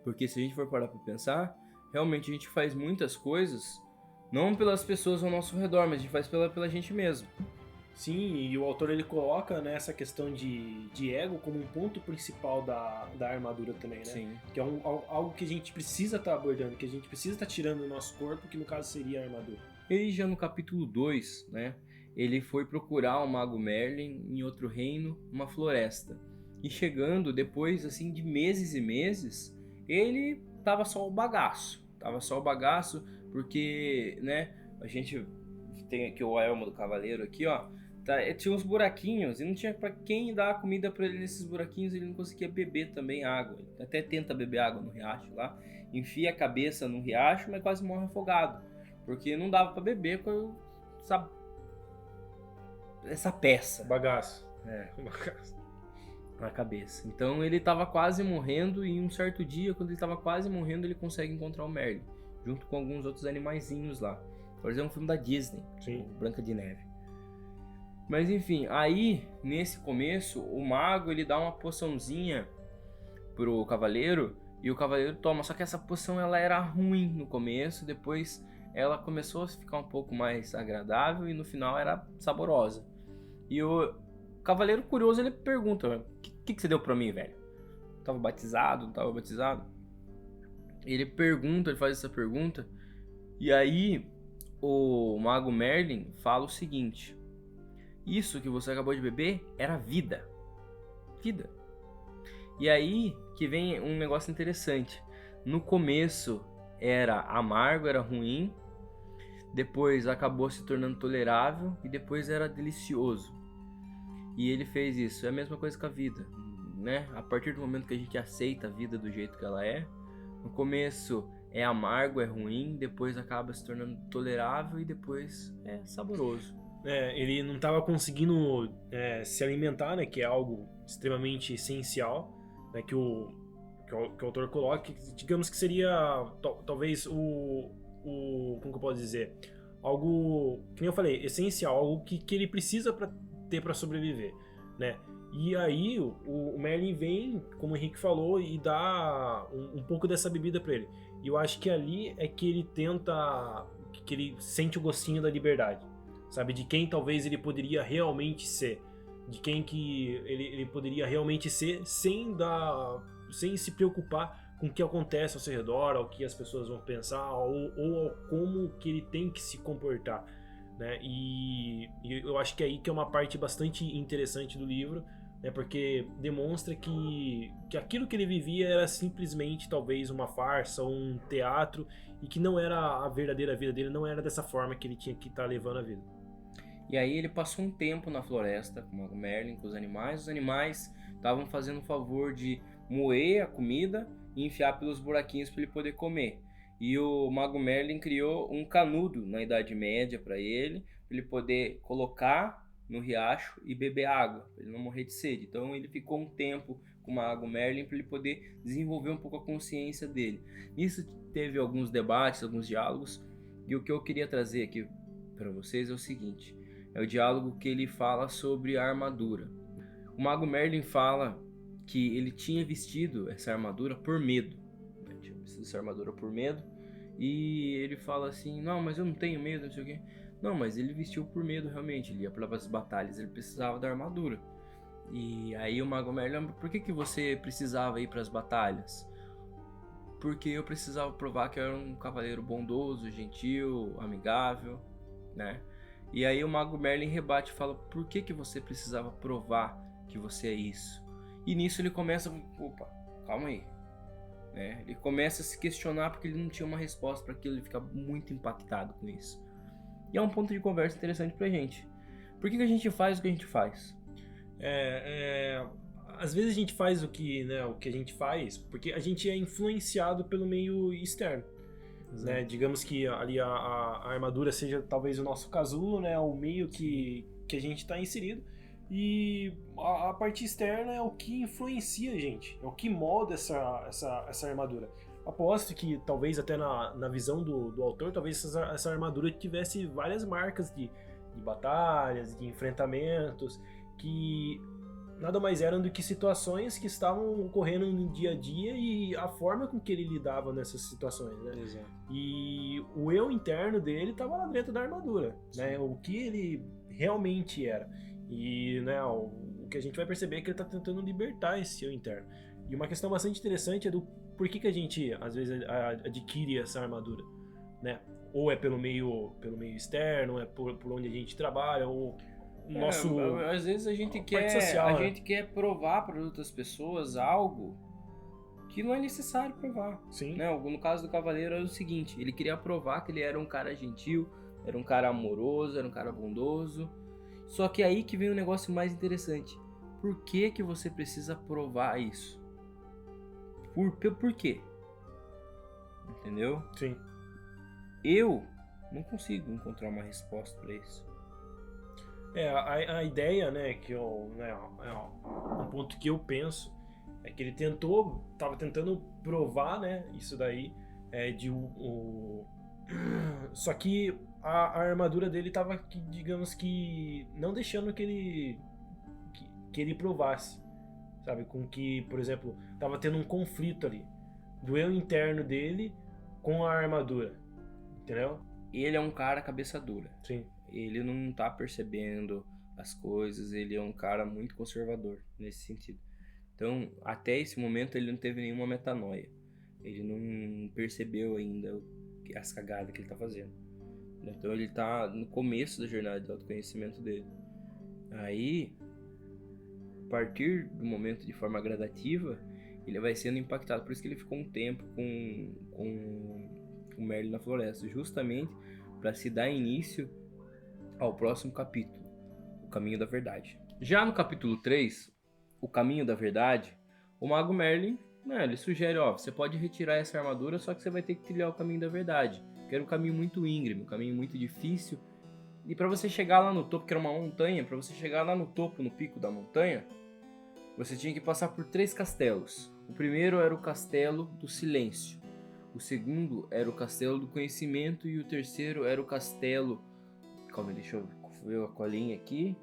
Porque se a gente for parar pra pensar, realmente a gente faz muitas coisas, não pelas pessoas ao nosso redor, mas a gente faz pela gente mesmo. Sim, e o autor ele coloca, né, essa questão de ego como um ponto principal da armadura também, né? Sim. Que é algo que a gente precisa estar abordando, que a gente precisa estar tirando do nosso corpo, que no caso seria a armadura. E já no capítulo 2, né, ele foi procurar o Mago Merlin em outro reino, uma floresta. E chegando, depois assim de meses e meses, ele tava só o bagaço. Porque, né, a gente tem aqui o elmo do cavaleiro aqui, ó. Tinha uns buraquinhos e não tinha pra quem dar comida pra ele nesses buraquinhos, ele não conseguia beber também água. Ele até tenta beber água no riacho lá, enfia a cabeça no riacho, mas quase morre afogado. Porque não dava pra beber com essa peça. Bagaço. Bagaço. Na cabeça. Então ele tava quase morrendo e um certo dia, quando ele tava quase morrendo, ele consegue encontrar o Merlin, junto com alguns outros animaizinhos lá. Por exemplo, um filme da Disney, Sim. Branca de Neve. Mas enfim, aí, nesse começo, o mago ele dá uma poçãozinha pro cavaleiro e o cavaleiro toma. Só que essa poção ela era ruim no começo, depois ela começou a ficar um pouco mais agradável e no final era saborosa. E o cavaleiro curioso ele pergunta: o que você deu pra mim, velho? Tava batizado, não tava batizado? Ele faz essa pergunta e aí o Mago Merlin fala o seguinte: isso que você acabou de beber era vida. Vida. E aí que vem um negócio interessante. No começo era amargo, era ruim. Depois acabou se tornando tolerável. E depois era delicioso. E ele fez isso. É a mesma coisa com a vida, né? A partir do momento que a gente aceita a vida do jeito que ela é. No começo é amargo, é ruim. Depois acaba se tornando tolerável. E depois é saboroso. Ele não estava conseguindo se alimentar, né, que é algo extremamente essencial, né, que o autor coloca, que, digamos que seria talvez como que eu posso dizer, algo, que nem eu falei, essencial, algo que ele precisa ter para sobreviver, né? E aí o Merlin vem, como o Henrique falou, e dá um pouco dessa bebida para ele. E eu acho que ali é que ele que ele sente o gostinho da liberdade. Sabe, de quem talvez ele poderia realmente ser, de quem que ele poderia realmente ser sem se preocupar com o que acontece ao seu redor, ao que as pessoas vão pensar ou ao como que ele tem que se comportar, né? E eu acho que aí que é uma parte bastante interessante do livro, né? Porque demonstra que aquilo que ele vivia era simplesmente talvez uma farsa ou um teatro e que não era a verdadeira vida dele, não era dessa forma que ele tinha que estar levando a vida. E aí ele passou um tempo na floresta com o Mago Merlin, com os animais. Os animais estavam fazendo o favor de moer a comida e enfiar pelos buraquinhos para ele poder comer. E o Mago Merlin criou um canudo na Idade Média para ele poder colocar no riacho e beber água, para ele não morrer de sede. Então ele ficou um tempo com o Mago Merlin para ele poder desenvolver um pouco a consciência dele. Nisso teve alguns debates, alguns diálogos, e o que eu queria trazer aqui para vocês é o seguinte: é o diálogo que ele fala sobre a armadura. O Mago Merlin fala que ele tinha vestido essa armadura por medo. Tinha vestido essa armadura por medo. E ele fala assim: não, mas eu não tenho medo, não sei o quê. Não, mas ele vestiu por medo realmente. Ele ia para as batalhas, ele precisava da armadura. E aí o Mago Merlin: por que você precisava ir para as batalhas? Porque eu precisava provar que eu era um cavaleiro bondoso, gentil, amigável, né? E aí o Mago Merlin rebate e fala: por que você precisava provar que você é isso? E nisso ele começa: opa, calma aí. Ele começa a se questionar porque ele não tinha uma resposta para aquilo, ele fica muito impactado com isso. E é um ponto de conversa interessante pra gente. Por que a gente faz o que a gente faz? Às vezes a gente faz o que a gente faz porque a gente é influenciado pelo meio externo. Né? Digamos que ali a armadura seja talvez o nosso casulo, né? O meio que a gente está inserido, e a parte externa é o que influencia a gente, é o que molda essa armadura. Aposto que talvez até na visão do autor, talvez essa armadura tivesse várias marcas de batalhas, de enfrentamentos, que nada mais eram do que situações que estavam ocorrendo no dia a dia e a forma com que ele lidava nessas situações, né? Exato. E o eu interno dele estava lá dentro da armadura, né? O que ele realmente era. E, né, o que a gente vai perceber é que ele está tentando libertar esse eu interno. E uma questão bastante interessante é do por que a gente, às vezes, adquire essa armadura, né? Ou é pelo meio externo, ou é por onde a gente trabalha, ou nosso... Às vezes a gente quer provar para outras pessoas algo que não é necessário provar. Sim. Né? No caso do Cavaleiro era o seguinte, ele queria provar que ele era um cara gentil, era um cara amoroso, era um cara bondoso. Só que aí que vem um negócio mais interessante. Por que que você precisa provar isso? Por quê? Entendeu? Sim. Eu não consigo encontrar uma resposta para isso. A ideia, né, que um ponto que eu penso é que ele tava tentando provar, né, isso daí, só que a armadura dele tava, digamos que, não deixando que ele provasse, sabe, com que, por exemplo, tava tendo um conflito ali, do eu interno dele com a armadura, entendeu? Ele é um cara cabeça dura. Sim. Ele não tá percebendo as coisas, ele é um cara muito conservador nesse sentido. Então, até esse momento ele não teve nenhuma metanoia. Ele não percebeu ainda as cagadas que ele tá fazendo. Então ele tá no começo da jornada de autoconhecimento dele. Aí, a partir do momento de forma gradativa, ele vai sendo impactado. Por isso que ele ficou um tempo com o Merlin na floresta, justamente para se dar início ao próximo capítulo, o Caminho da Verdade. Já no capítulo 3, o Caminho da Verdade, o Mago Merlin, né, ele sugere, você pode retirar essa armadura, só que você vai ter que trilhar o Caminho da Verdade, que era um caminho muito íngreme, um caminho muito difícil, e para você chegar lá no topo, que era uma montanha, para você chegar lá no topo, no pico da montanha, você tinha que passar por 3 castelos. O primeiro era o Castelo do Silêncio, o segundo era o Castelo do Conhecimento e o terceiro era o Castelo... Calma, deixa eu ver a colinha aqui.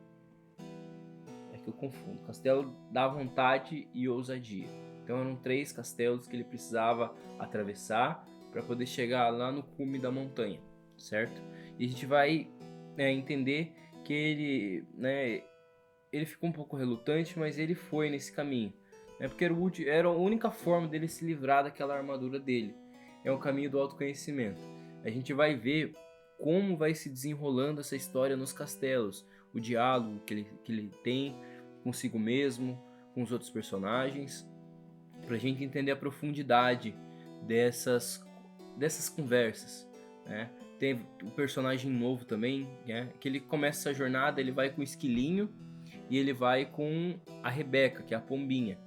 É que eu confundo. Castelo da Vontade e Ousadia. Então eram 3 castelos que ele precisava atravessar para poder chegar lá no cume da montanha, certo? E a gente vai entender que ele, né, ele ficou um pouco relutante, mas ele foi nesse caminho, né? Porque era a única forma dele se livrar daquela armadura dele. É o caminho do autoconhecimento. A gente vai ver como vai se desenrolando essa história nos castelos, o diálogo que ele tem consigo mesmo, com os outros personagens, pra gente entender a profundidade dessas conversas, né? Tem o personagem novo também, né? Que ele começa essa jornada, ele vai com o Esquilinho e ele vai com a Rebeca, que é a Pombinha,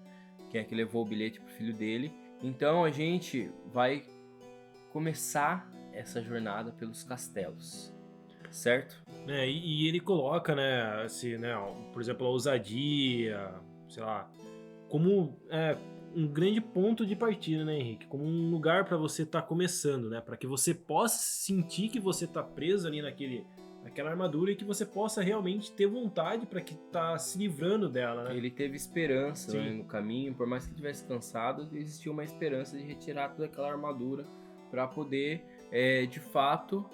que é a que levou o bilhete pro filho dele. Então a gente vai começar essa jornada pelos castelos, certo? E ele coloca, né, assim, né, por exemplo, a ousadia, sei lá, como um grande ponto de partida, né, Henrique? Como um lugar para você estar começando, né? Para que você possa sentir que você tá preso ali naquela armadura e que você possa realmente ter vontade para que tá se livrando dela, né? Ele teve esperança, né, no caminho, por mais que ele estivesse cansado, existia uma esperança de retirar toda aquela armadura para poder, de fato,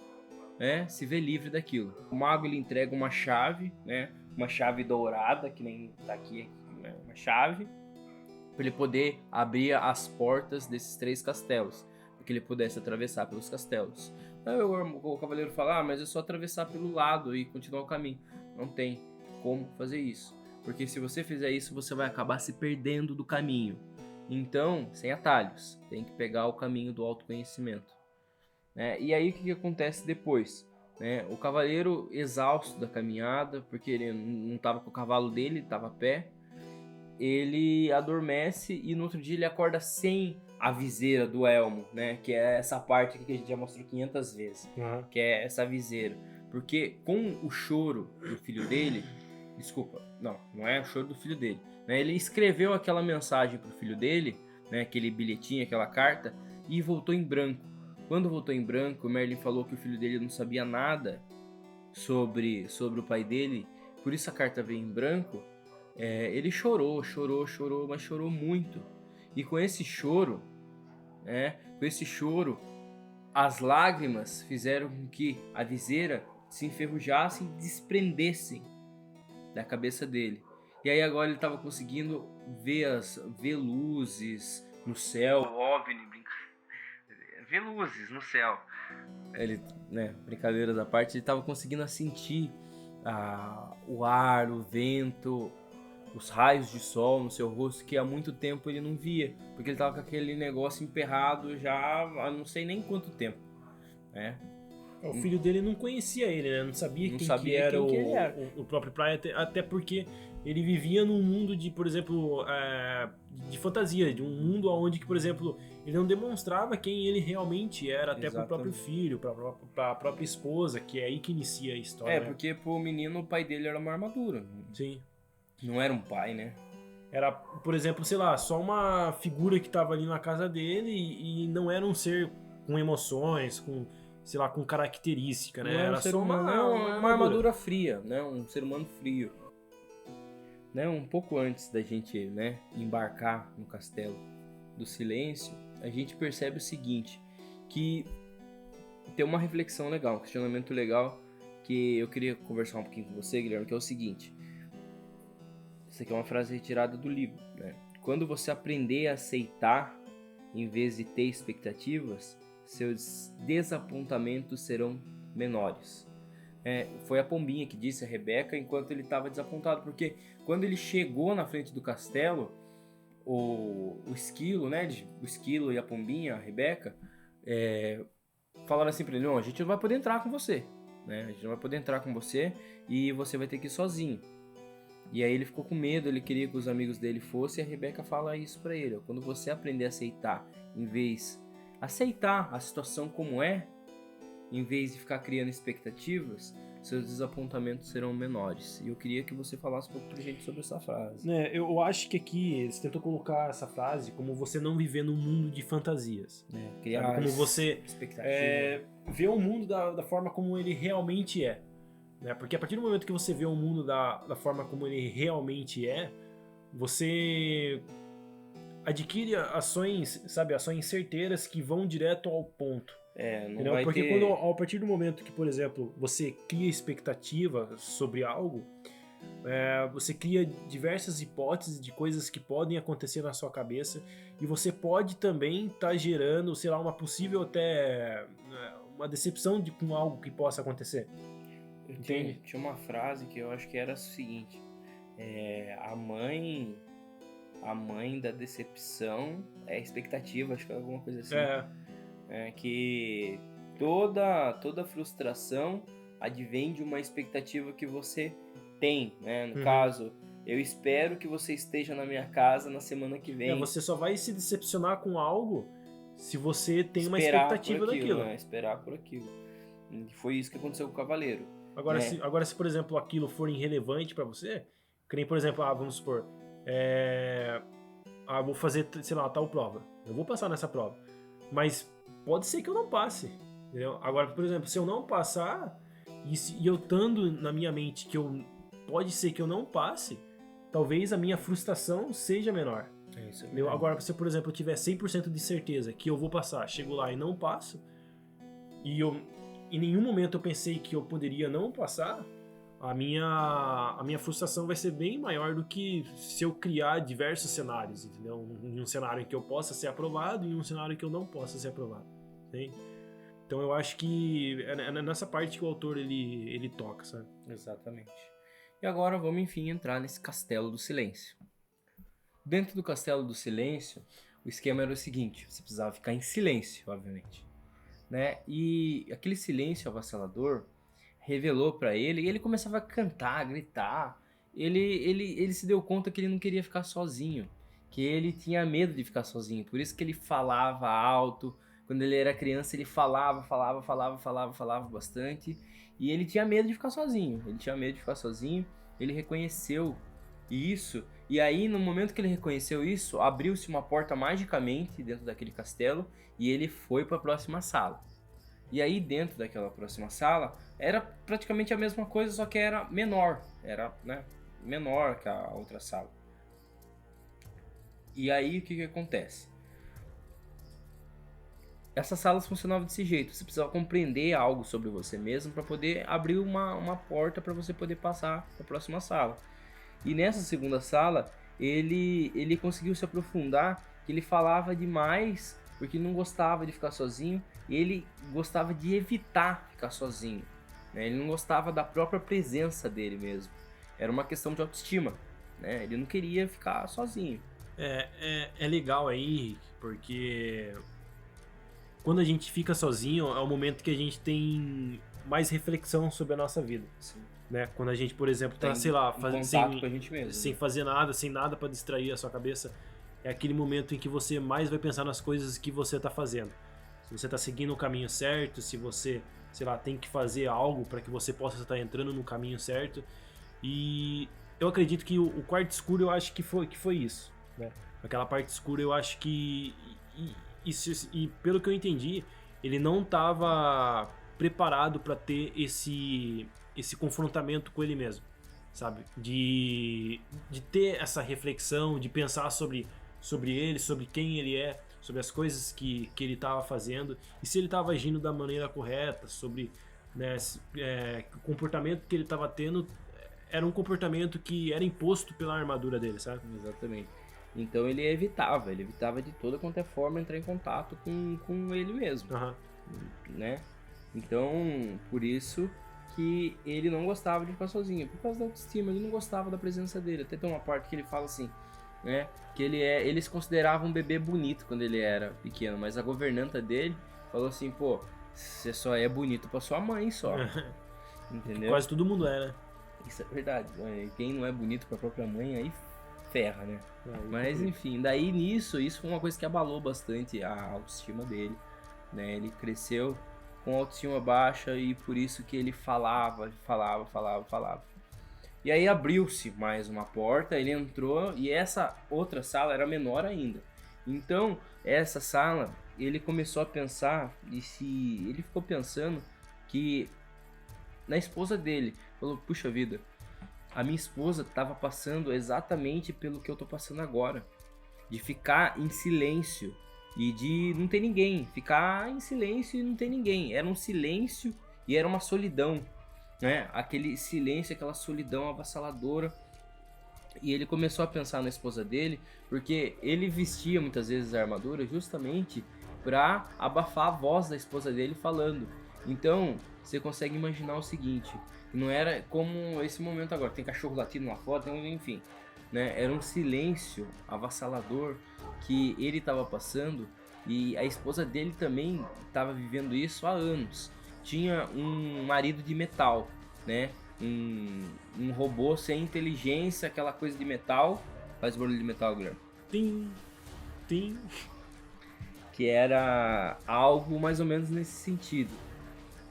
se ver livre daquilo. O mago ele entrega uma chave, né, uma chave dourada, que nem tá aqui, né, uma chave, para ele poder abrir as portas desses 3 castelos, para que ele pudesse atravessar pelos castelos. Aí o cavaleiro fala, mas é só atravessar pelo lado e continuar o caminho. Não tem como fazer isso, porque se você fizer isso, você vai acabar se perdendo do caminho. Então, sem atalhos, tem que pegar o caminho do autoconhecimento. E aí o que acontece depois? O cavaleiro, exausto da caminhada, porque ele não estava com o cavalo dele, estava a pé, ele adormece e no outro dia ele acorda sem a viseira do elmo, né? Que é essa parte aqui que a gente já mostrou 500 vezes, que é essa viseira. Porque com o choro do filho dele, não é o choro do filho dele, né? Ele escreveu aquela mensagem pro filho dele, né? Aquele bilhetinho, aquela carta, e voltou em branco. Quando voltou em branco, o Merlin falou que o filho dele não sabia nada sobre o pai dele, por isso a carta veio em branco. ele chorou, mas chorou muito. E com esse choro, as lágrimas fizeram com que a viseira se enferrujasse e desprendessem da cabeça dele. E aí agora ele estava conseguindo ver luzes no céu, ver luzes no céu. Ele, brincadeiras à parte, ele estava conseguindo sentir o ar, o vento, os raios de sol no seu rosto que há muito tempo ele não via, porque ele estava com aquele negócio emperrado já há não sei nem quanto tempo, né? O filho dele não conhecia ele, né? Não sabia quem que era o próprio Brian, até porque ele vivia num mundo de, por exemplo, de fantasia, de um mundo onde, por exemplo, ele não demonstrava quem ele realmente era, até pro próprio filho, pra própria esposa, que é aí que inicia a história. Porque pro menino o pai dele era uma armadura. Sim. Não era um pai, né? Era, por exemplo, sei lá, só uma figura que tava ali na casa dele e não era um ser com emoções, com, sei lá, com característica, né? Era só uma armadura fria, né? Um ser humano frio. Né? Um pouco antes da gente, embarcar no Castelo do Silêncio, a gente percebe o seguinte, que tem uma reflexão legal, um questionamento legal que eu queria conversar um pouquinho com você, Guilherme, que é o seguinte. Essa aqui é uma frase retirada do livro, né? Quando você aprender a aceitar em vez de ter expectativas, seus desapontamentos serão menores. Foi a Pombinha que disse a Rebeca enquanto ele estava desapontado, porque quando ele chegou na frente do castelo, o esquilo, o esquilo e a Pombinha, a Rebeca, falaram assim para ele: não, a gente não vai poder entrar com você, né? A gente não vai poder entrar com você e você vai ter que ir sozinho. E aí ele ficou com medo, ele queria que os amigos dele fossem, e a Rebeca fala isso para ele: quando você aprender a aceitar, aceitar a situação como é, em vez de ficar criando expectativas, seus desapontamentos serão menores. E eu queria que você falasse um pouco pra gente sobre essa frase. Eu acho que aqui você tentou colocar essa frase como você não viver num mundo de fantasias. Criar como você vê o mundo da forma como ele realmente é. Porque a partir do momento que você vê o mundo da forma como ele realmente é, você adquire ações certeiras que vão direto ao ponto. Porque a partir do momento que, por exemplo, você cria expectativa sobre algo, você cria diversas hipóteses de coisas que podem acontecer na sua cabeça, e você pode também estar gerando, sei lá, uma possível até uma decepção com algo que possa acontecer. Tinha uma frase que eu acho que era o seguinte: a mãe da decepção é a expectativa, acho que é alguma coisa assim. Que toda frustração advém de uma expectativa que você tem, né? No caso, eu espero que você esteja na minha casa na semana que vem. Você só vai se decepcionar com algo se você tem uma expectativa daquilo. Esperar por aquilo. E foi isso que aconteceu com o Cavaleiro. Agora, se por exemplo aquilo for irrelevante pra você, que nem, por exemplo, vamos supor, vou fazer, sei lá, tal prova. Eu vou passar nessa prova, mas pode ser que eu não passe, entendeu? Agora, por exemplo, se eu não passar e eu estando na minha mente que pode ser que eu não passe, talvez a minha frustração seja menor. Agora, se, por exemplo, eu tiver 100% de certeza que eu vou passar, chego lá e não passo, e em nenhum momento eu pensei que eu poderia não passar, a minha frustração vai ser bem maior do que se eu criar diversos cenários, entendeu? Em um cenário em que eu possa ser aprovado e em um cenário em que eu não possa ser aprovado. Entende? Então eu acho que é nessa parte que o autor ele toca, sabe? Exatamente. E agora vamos, enfim, entrar nesse Castelo do Silêncio. Dentro do Castelo do Silêncio, o esquema era o seguinte: você precisava ficar em silêncio, obviamente, né? E aquele silêncio avassalador revelou pra ele, e ele começava a cantar, a gritar. Ele se deu conta que ele não queria ficar sozinho, que ele tinha medo de ficar sozinho, por isso que ele falava alto. Quando ele era criança, ele falava bastante, e ele tinha medo de ficar sozinho. Ele reconheceu isso, e aí no momento que ele reconheceu isso, abriu-se uma porta magicamente dentro daquele castelo, e ele foi para a próxima sala. E aí dentro daquela próxima sala era praticamente a mesma coisa, só que era menor, era, menor que a outra sala. E aí o que acontece? Essas salas funcionavam desse jeito. Você precisava compreender algo sobre você mesmo para poder abrir uma porta para você poder passar para a próxima sala. E nessa segunda sala, ele conseguiu se aprofundar, que ele falava demais, porque ele não gostava de ficar sozinho, e ele gostava de evitar ficar sozinho, né? Ele não gostava da própria presença dele mesmo. Era uma questão de autoestima, né? Ele não queria ficar sozinho. É legal aí, porque quando a gente fica sozinho, é o momento que a gente tem mais reflexão sobre a nossa vida. Sim. Né? Quando a gente, por exemplo, tá, Tem sei lá, contato com a gente mesmo, sem né? fazer nada, sem nada pra distrair a sua cabeça, é aquele momento em que você mais vai pensar nas coisas que você tá fazendo. Se você tá seguindo o caminho certo, se você, sei lá, tem que fazer algo para que você possa estar entrando no caminho certo. E eu acredito que o quarto escuro, eu acho que foi isso, né? Aquela parte escura, eu acho que e pelo que eu entendi, ele não tava preparado para ter esse confrontamento com ele mesmo, sabe? De ter essa reflexão, de pensar sobre ele, sobre quem ele é, sobre as coisas que ele estava fazendo e se ele estava agindo da maneira correta, sobre, né, o comportamento que ele estava tendo era um comportamento que era imposto pela armadura dele, sabe? Exatamente. Então ele evitava de toda quanto é forma entrar em contato com ele mesmo, né? Então, por isso que ele não gostava de ficar sozinho, por causa da autoestima, ele não gostava da presença dele. Até tem uma parte que ele fala assim, né, que ele se considerava um bebê bonito quando ele era pequeno, mas a governanta dele falou assim, pô, você só é bonito pra sua mãe só. Entendeu? Quase todo mundo é, né? Isso é verdade. Quem não é bonito pra própria mãe, aí ferra, né? Mas enfim, daí nisso, isso foi uma coisa que abalou bastante a autoestima dele, né? Ele cresceu com autoestima baixa e por isso que ele falava. E aí abriu-se mais uma porta, ele entrou e essa outra sala era menor ainda. Então, essa sala, ele começou a pensar ele ficou pensando que na esposa dele, falou, puxa vida, a minha esposa estava passando exatamente pelo que eu tô passando agora. De ficar em silêncio e de não ter ninguém. Ficar em silêncio e não ter ninguém. Era um silêncio e era uma solidão, né? Aquele silêncio, aquela solidão avassaladora. E ele começou a pensar na esposa dele, porque ele vestia muitas vezes a armadura justamente para abafar a voz da esposa dele falando. Então, você consegue imaginar o seguinte, não era como esse momento agora, tem cachorro latindo lá fora, enfim, né? Era um silêncio avassalador que ele estava passando e a esposa dele também estava vivendo isso há anos. Tinha um marido de metal, né? Um robô sem inteligência, aquela coisa de metal, faz barulho de metal, Guilherme. Tim, tim. Que era algo mais ou menos nesse sentido.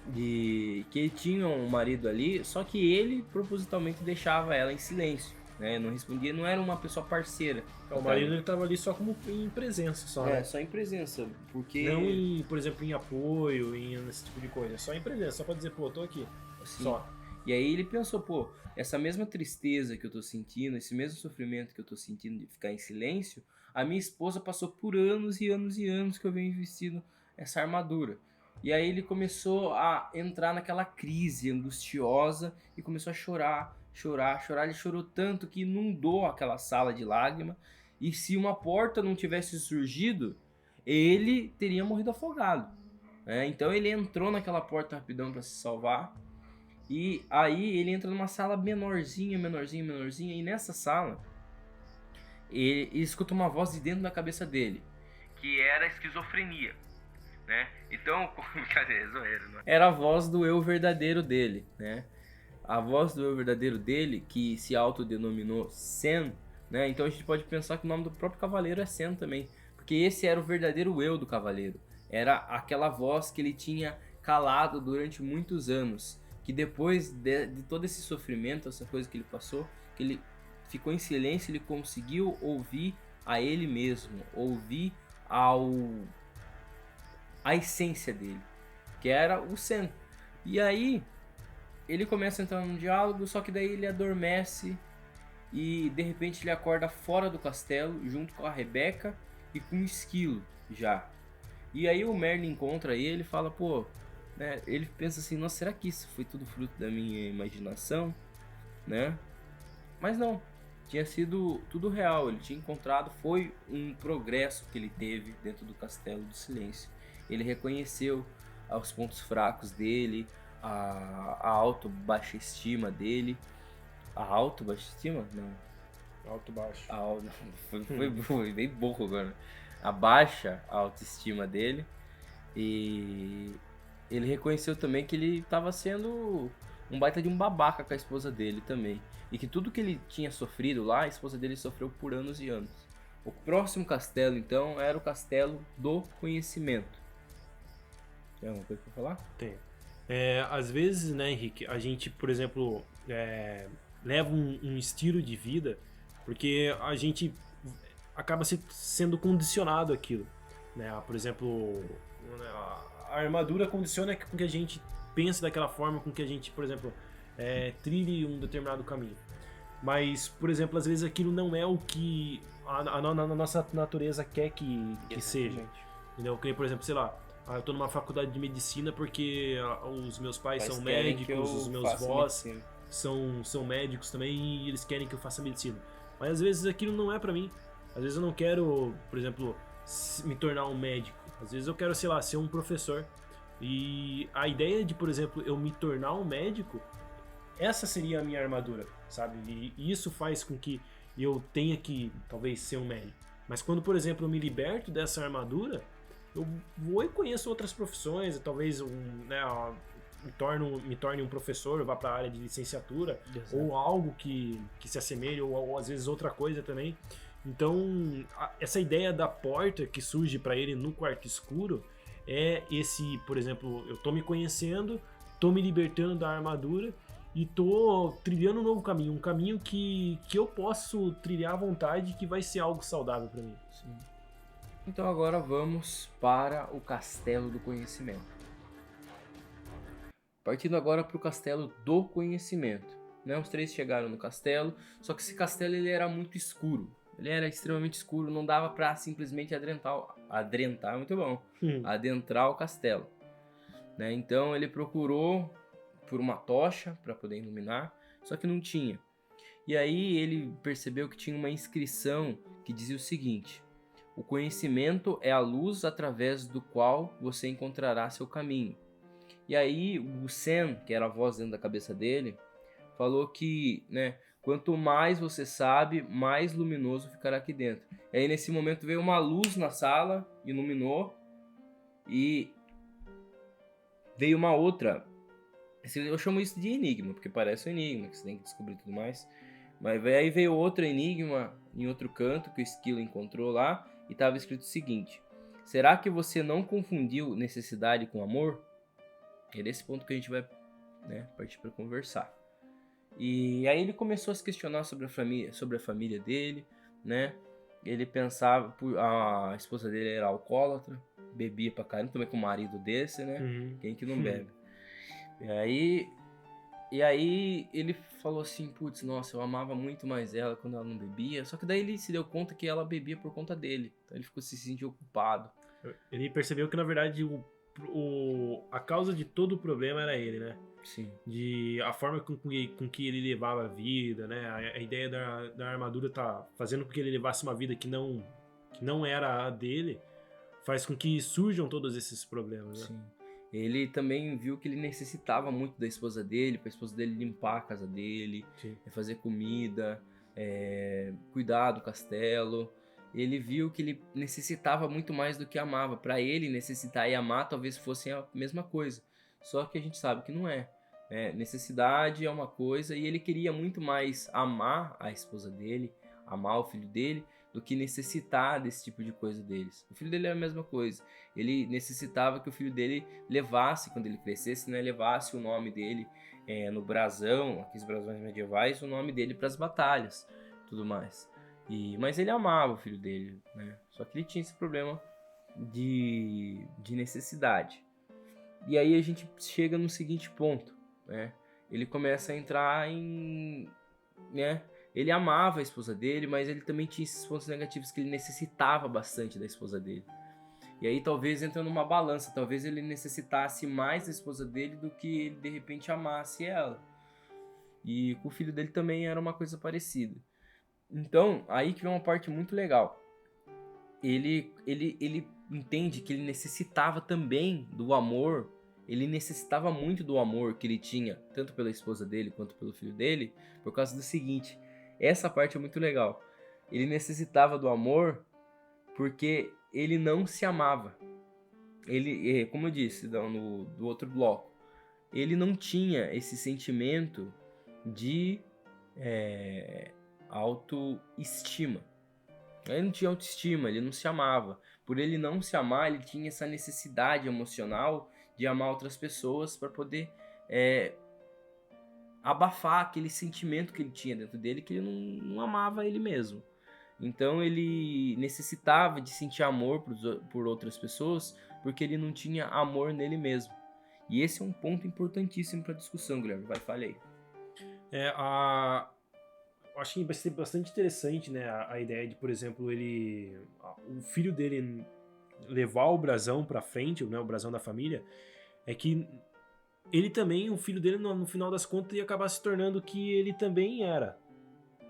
De que ele tinha um marido ali, só que ele propositalmente deixava ela em silêncio, né? Não respondia, não era uma pessoa parceira. O marido ele tava ali só como em presença, só, né? Só em presença, porque... Não em, por exemplo, em apoio, esse tipo de coisa. Só em presença, só pra dizer, pô, tô aqui. Sim. Só. E aí ele pensou, pô, essa mesma tristeza que eu tô sentindo, esse mesmo sofrimento que eu tô sentindo de ficar em silêncio, a minha esposa passou por anos e anos e anos que eu venho vestindo essa armadura. E aí ele começou a entrar naquela crise angustiosa e começou a chorar. Ele chorou tanto que inundou aquela sala de lágrima. E se uma porta não tivesse surgido, ele teria morrido afogado, né? Então ele entrou naquela porta rapidão para se salvar. E aí ele entra numa sala menorzinha. E nessa sala, ele escuta uma voz de dentro da cabeça dele, que era esquizofrenia, né? Então, cadê? Zoeiro, não é? Era a voz do eu verdadeiro dele, né? A voz do eu verdadeiro dele, que se autodenominou Sen, né? Então a gente pode pensar que o nome do próprio cavaleiro é Sen também, porque esse era o verdadeiro eu do cavaleiro. Era aquela voz que ele tinha calado durante muitos anos, que depois de todo esse sofrimento, essa coisa que ele passou, que ele ficou em silêncio, ele conseguiu ouvir a ele mesmo, ouvir a essência dele, que era o Sen. E aí ele começa a entrar num diálogo, só que daí ele adormece e de repente ele acorda fora do castelo junto com a Rebeca e com o esquilo já. E aí o Merlin encontra ele e fala, pô, né, ele pensa assim, nossa, será que isso foi tudo fruto da minha imaginação, né? Mas não, tinha sido tudo real, ele tinha encontrado, foi um progresso que ele teve dentro do Castelo do Silêncio. Ele reconheceu os pontos fracos dele, a alto-baixa estima dele. A alto-baixa estima? Não. Alto-baixo. Foi bem burro agora. A baixa autoestima dele. E ele reconheceu também que ele estava sendo um baita de um babaca com a esposa dele também. E que tudo que ele tinha sofrido lá, a esposa dele sofreu por anos e anos. O próximo castelo, então, era o Castelo do Conhecimento. Tem alguma coisa pra falar? Tem. Às vezes, né, Henrique, a gente, por exemplo, leva um estilo de vida porque a gente acaba sendo condicionado àquilo, né? Por exemplo, a armadura condiciona com que a gente pense daquela forma, com que a gente, por exemplo, trilhe um determinado caminho. Mas, por exemplo, às vezes aquilo não é o que a nossa natureza quer que seja. Entendeu? Por exemplo, sei lá, eu tô numa faculdade de medicina porque os meus pais são médicos, os meus avós são médicos também e eles querem que eu faça medicina. Mas às vezes aquilo não é pra mim. Às vezes eu não quero, por exemplo, me tornar um médico. Às vezes eu quero, sei lá, ser um professor. E a ideia de, por exemplo, eu me tornar um médico, essa seria a minha armadura, sabe? E isso faz com que eu tenha que, talvez, ser um médico. Mas quando, por exemplo, eu me liberto dessa armadura, eu vou e conheço outras profissões, talvez me torne um professor, vá para a área de licenciatura, exato, ou algo que se assemelhe, ou às vezes outra coisa também. Então, essa ideia da porta que surge para ele no quarto escuro é esse, por exemplo, eu tô me conhecendo, tô me libertando da armadura e tô trilhando um novo caminho, um caminho que eu posso trilhar à vontade, que vai ser algo saudável para mim. Sim. Então agora vamos para o Castelo do Conhecimento. Partindo agora para o Castelo do Conhecimento. Né? Os três chegaram no castelo, só que esse castelo ele era muito escuro. Ele era extremamente escuro, não dava para simplesmente adentrar, muito bom, adentrar o castelo. Né? Então ele procurou por uma tocha para poder iluminar, só que não tinha. E aí ele percebeu que tinha uma inscrição que dizia o seguinte: o conhecimento é a luz através do qual você encontrará seu caminho. E aí o Sam, que era a voz dentro da cabeça dele, falou que, né, quanto mais você sabe, mais luminoso ficará aqui dentro. E aí nesse momento veio uma luz na sala, iluminou, e veio uma outra. Eu chamo isso de enigma, porque parece um enigma, que você tem que descobrir tudo mais. Mas aí veio outro enigma em outro canto que o esquilo encontrou lá, e estava escrito o seguinte: será que você não confundiu necessidade com amor? É nesse ponto que a gente vai, né, partir para conversar. E aí ele começou a se questionar sobre a família dele, né? Ele pensava, a esposa dele era alcoólatra, bebia pra caramba, também com um marido desse, né? Quem que não bebe? E aí ele falou assim, putz, nossa, eu amava muito mais ela quando ela não bebia. Só que daí ele se deu conta que ela bebia por conta dele. Então ele se sentiu culpado. Ele percebeu que, na verdade, a causa de todo o problema era ele, né? Sim. A forma com que ele levava a vida, né? A ideia da armadura tá fazendo com que ele levasse uma vida que não era a dele, faz com que surjam todos esses problemas, né? Sim. Ele também viu que ele necessitava muito da esposa dele, para a esposa dele limpar a casa dele, fazer comida, cuidar do castelo. Ele viu que ele necessitava muito mais do que amava. Para ele, necessitar e amar talvez fossem a mesma coisa. Só que a gente sabe que não é. Necessidade é uma coisa e ele queria muito mais amar a esposa dele, amar o filho dele, do que necessitar desse tipo de coisa deles. O filho dele era a mesma coisa. Ele necessitava que o filho dele levasse, quando ele crescesse, né, levasse o nome dele no brasão, aqueles brasões medievais, o nome dele para as batalhas, tudo mais. Mas ele amava o filho dele, né? Só que ele tinha esse problema de necessidade. E aí a gente chega no seguinte ponto, né? Ele começa a entrar em, né, ele amava a esposa dele, mas ele também tinha esses pontos negativos que ele necessitava bastante da esposa dele. E aí talvez entra numa balança, talvez ele necessitasse mais da esposa dele do que ele de repente amasse ela. E com o filho dele também era uma coisa parecida. Então, aí que vem uma parte muito legal. Ele entende que ele necessitava também do amor, ele necessitava muito do amor que ele tinha, tanto pela esposa dele quanto pelo filho dele, por causa do seguinte, essa parte é muito legal. Ele necessitava do amor porque ele não se amava. Ele, como eu disse do outro bloco, ele não tinha esse sentimento de autoestima. Ele não tinha autoestima, ele não se amava. Por ele não se amar, ele tinha essa necessidade emocional de amar outras pessoas para poder abafar aquele sentimento que ele tinha dentro dele, que ele não amava ele mesmo. Então ele necessitava de sentir amor por outras pessoas porque ele não tinha amor nele mesmo. E esse é um ponto importantíssimo para a discussão, Guilherme. Vai, fale aí. Eu acho que vai ser bastante interessante, né, a ideia de, por exemplo, o filho dele levar o brasão pra frente, né, o brasão da família, é que ele também, o filho dele, no final das contas, ia acabar se tornando o que ele também era,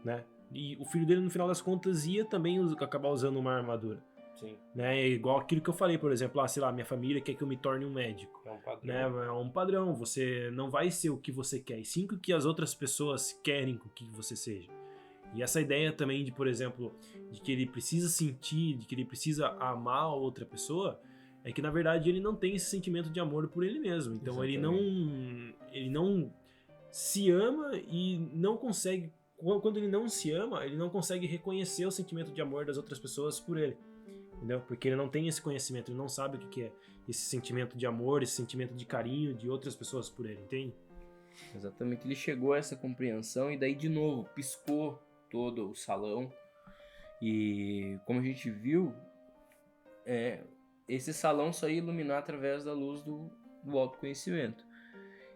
né? E o filho dele, no final das contas, ia também acabar usando uma armadura. Sim. Né? É igual aquilo que eu falei, por exemplo, sei lá, minha família quer que eu me torne um médico. É um padrão. Né? É um padrão. Você não vai ser o que você quer, e sim o que as outras pessoas querem que você seja. E essa ideia também de, por exemplo, de que ele precisa sentir, de que ele precisa amar a outra pessoa, é que na verdade ele não tem esse sentimento de amor por ele mesmo. Então ele não se ama e não consegue. Quando ele não se ama, ele não consegue reconhecer o sentimento de amor das outras pessoas por ele. Entendeu? Porque ele não tem esse conhecimento, ele não sabe o que é esse sentimento de amor, esse sentimento de carinho de outras pessoas por ele, entende? Exatamente, ele chegou a essa compreensão e daí de novo piscou todo o salão. E como a gente viu, esse salão só ia iluminar através da luz do autoconhecimento.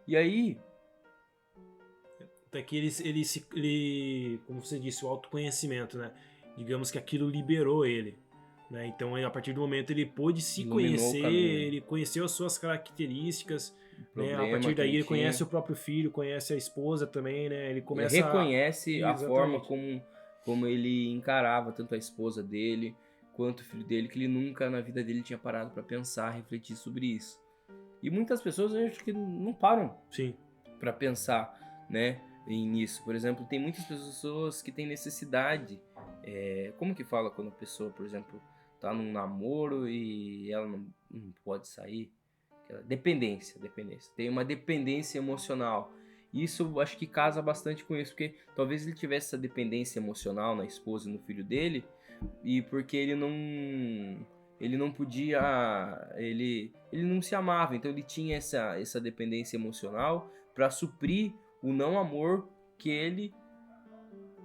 E aí... Até que ele, como você disse, o autoconhecimento, né? Digamos que aquilo liberou ele. Né? Então, a partir do momento ele pôde se conhecer, ele conheceu as suas características, né? A partir daí ele conhece o próprio filho, conhece a esposa também, né? Ele começa ele reconhece a forma como ele encarava tanto a esposa dele quanto o filho dele, que ele nunca na vida dele tinha parado para pensar, refletir sobre isso. E muitas pessoas eu acho que não param para pensar, né, nisso. Por exemplo, tem muitas pessoas que têm necessidade, como que fala quando a pessoa, por exemplo, tá num namoro e ela não pode sair? Dependência. Tem uma dependência emocional. Isso acho que casa bastante com isso, porque talvez ele tivesse essa dependência emocional na esposa e no filho dele, e porque ele não podia, ele não se amava, então ele tinha essa dependência emocional para suprir o não amor que ele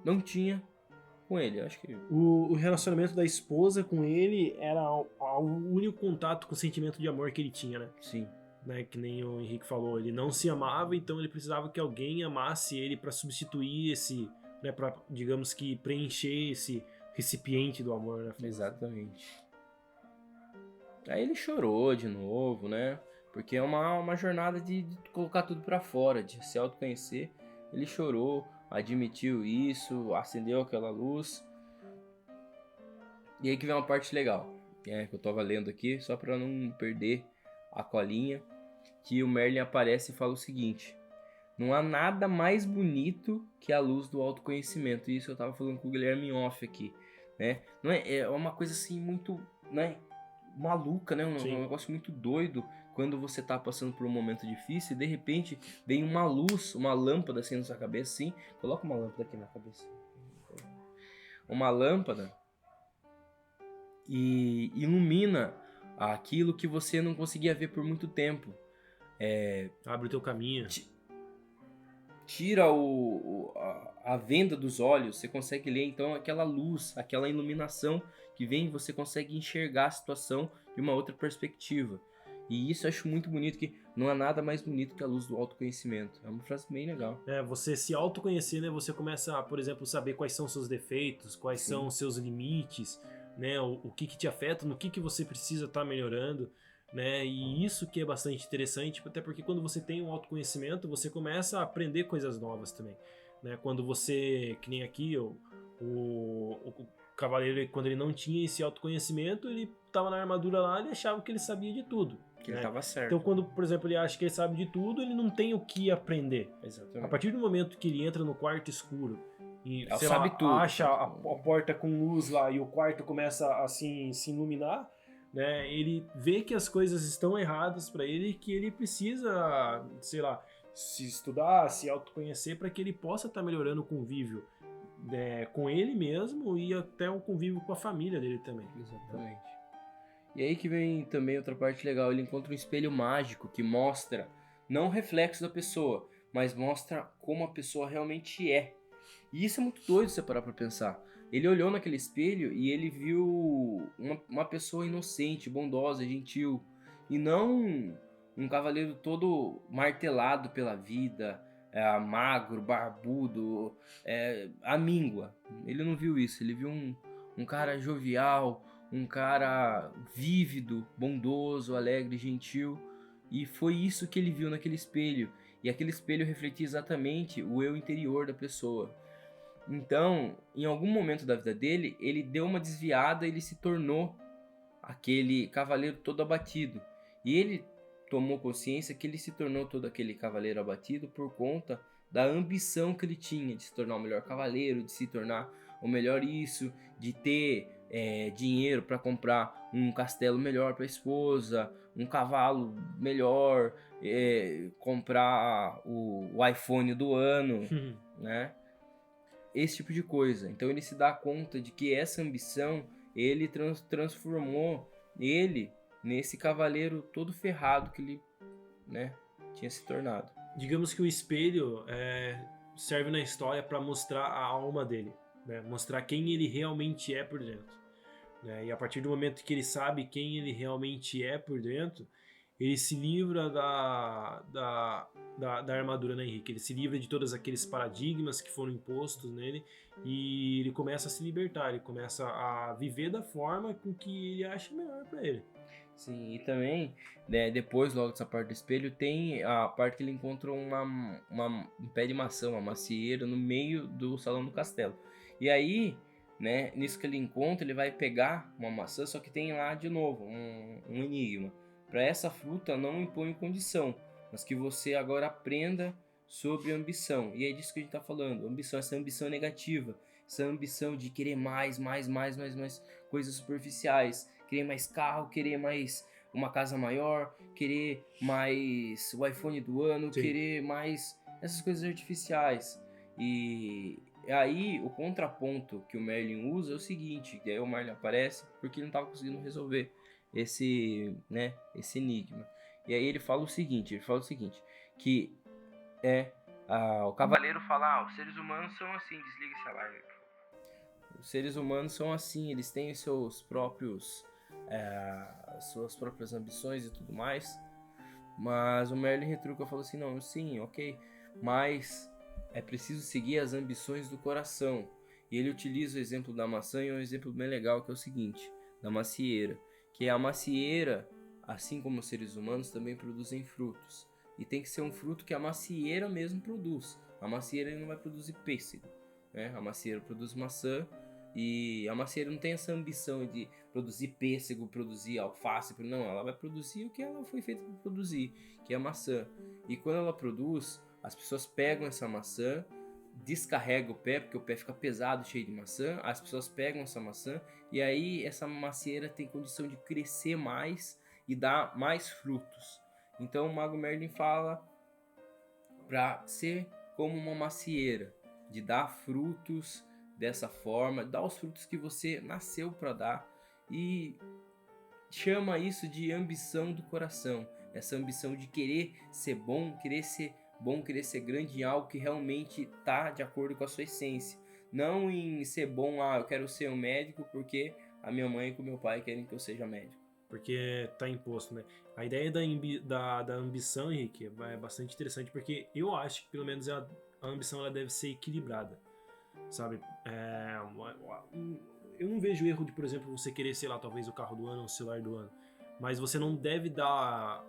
não tinha com ele. Acho que o relacionamento da esposa com ele era o único contato com o sentimento de amor que ele tinha, né? Sim. Né, que nem o Henrique falou, ele não se amava, então ele precisava que alguém amasse ele para substituir esse, né, para, digamos que, preencher esse recipiente do amor, né? Exatamente. Aí ele chorou de novo, né? Porque é uma jornada de colocar tudo para fora, de se autoconhecer. Ele chorou, admitiu isso, acendeu aquela luz. E aí que vem uma parte legal, que eu tava lendo aqui, só para não perder a colinha, que o Merlin aparece e fala o seguinte: não há nada mais bonito que a luz do autoconhecimento. Isso eu tava falando com o Guilherme off aqui, né? Não é uma coisa assim muito, né, maluca, né? Um negócio muito doido quando você tá passando por um momento difícil e de repente vem uma luz, uma lâmpada assim na sua cabeça, assim. Coloca uma lâmpada aqui na cabeça. Uma lâmpada e ilumina aquilo que você não conseguia ver por muito tempo. Abre o teu caminho. Tira a venda dos olhos, você consegue ler então aquela luz, aquela iluminação que vem, você consegue enxergar a situação de uma outra perspectiva. E isso eu acho muito bonito, que não há nada mais bonito que a luz do autoconhecimento. É uma frase bem legal. Você se autoconhecer, né? Você começa a, por exemplo, saber quais são seus defeitos, quais são os seus limites, né? O que te afeta, no que você precisa estar melhorando, né? E isso que é bastante interessante, até porque quando você tem um autoconhecimento, você começa a aprender coisas novas também, né? Quando você, que nem aqui, o cavaleiro, quando ele não tinha esse autoconhecimento, ele tava na armadura lá, ele achava que ele sabia de tudo. Que ele tava certo. Então, quando, por exemplo, ele acha que ele sabe de tudo, ele não tem o que aprender. Exatamente. A partir do momento que ele entra no quarto escuro e sabe tudo. acha a porta com luz lá e o quarto começa a se iluminar, né? Ele vê que as coisas estão erradas para ele e que ele precisa, sei lá, se estudar, se autoconhecer para que ele possa estar melhorando o convívio, né, com ele mesmo e até o convívio com a família dele também. Exatamente. E aí que vem também outra parte legal, ele encontra um espelho mágico que mostra, não o reflexo da pessoa, mas mostra como a pessoa realmente é. E isso é muito doido você parar pra pensar. Ele olhou naquele espelho e ele viu uma pessoa inocente, bondosa, gentil, e não um cavaleiro todo martelado pela vida, magro, barbudo, amíngua. Ele não viu isso, ele viu um cara jovial, um cara vívido, bondoso, alegre, gentil, e foi isso que ele viu naquele espelho. E aquele espelho refletia exatamente o eu interior da pessoa. Então, em algum momento da vida dele, ele deu uma desviada e ele se tornou aquele cavaleiro todo abatido. E ele tomou consciência que ele se tornou todo aquele cavaleiro abatido por conta da ambição que ele tinha de se tornar o melhor cavaleiro, de se tornar o melhor isso, de ter dinheiro para comprar um castelo melhor para a esposa, um cavalo melhor, comprar o iPhone do ano, né? Esse tipo de coisa. Então ele se dá conta de que essa ambição, ele transformou ele nesse cavaleiro todo ferrado que ele, né, tinha se tornado. Digamos que o espelho serve na história para mostrar a alma dele, né? Mostrar quem ele realmente é por dentro. Né? E a partir do momento que ele sabe quem ele realmente é por dentro, ele se livra da armadura, né, Henrique? Ele se livra de todos aqueles paradigmas que foram impostos nele e ele começa a se libertar, ele começa a viver da forma com que ele acha melhor para ele. Sim, e também, né, depois, logo dessa parte do espelho, tem a parte que ele encontra um pé de maçã, uma macieira, no meio do salão do castelo. E aí, né, nisso que ele encontra, ele vai pegar uma maçã, só que tem lá, de novo, um enigma. Para essa fruta não impõe condição, mas que você agora aprenda sobre ambição. E é disso que a gente está falando, ambição, essa ambição negativa, essa ambição de querer mais coisas superficiais, querer mais carro, querer mais uma casa maior, querer mais o iPhone do ano, Sim. Querer mais essas coisas artificiais. E aí o contraponto que o Merlin usa é o seguinte, que aí o Merlin aparece porque ele não estava conseguindo resolver esse enigma. E aí ele fala o seguinte, que o cavaleiro fala, os seres humanos são assim, desliga esse alarme. Os seres humanos são assim, eles têm seus próprios suas próprias ambições e tudo mais. Mas o Merlin retruca, falou assim, não, sim, ok, mas é preciso seguir as ambições do coração. E ele utiliza o exemplo da maçã e é um exemplo bem legal, que é o seguinte, da macieira, que a macieira, assim como os seres humanos, também produzem frutos. E tem que ser um fruto que a macieira mesmo produz. A macieira não vai produzir pêssego, né? A macieira produz maçã e a macieira não tem essa ambição de produzir pêssego, produzir alface. Não, ela vai produzir o que ela foi feita para produzir, que é a maçã. E quando ela produz, as pessoas pegam essa maçã, descarregam o pé, porque o pé fica pesado, cheio de maçã. As pessoas pegam essa maçã e aí essa macieira tem condição de crescer mais e dar mais frutos. Então o Mago Merlin fala para ser como uma macieira, de dar frutos dessa forma, dar os frutos que você nasceu para dar, e chama isso de ambição do coração, essa ambição de querer ser bom, querer ser grande em algo que realmente está de acordo com a sua essência, não em ser bom, eu quero ser um médico porque a minha mãe e o meu pai querem que eu seja médico. porque tá imposto, né? A ideia da ambição, Henrique, é bastante interessante, porque eu acho que pelo menos a ambição ela deve ser equilibrada, sabe? Eu não vejo erro de, por exemplo, você querer, sei lá, talvez o carro do ano ou o celular do ano, mas você não deve dar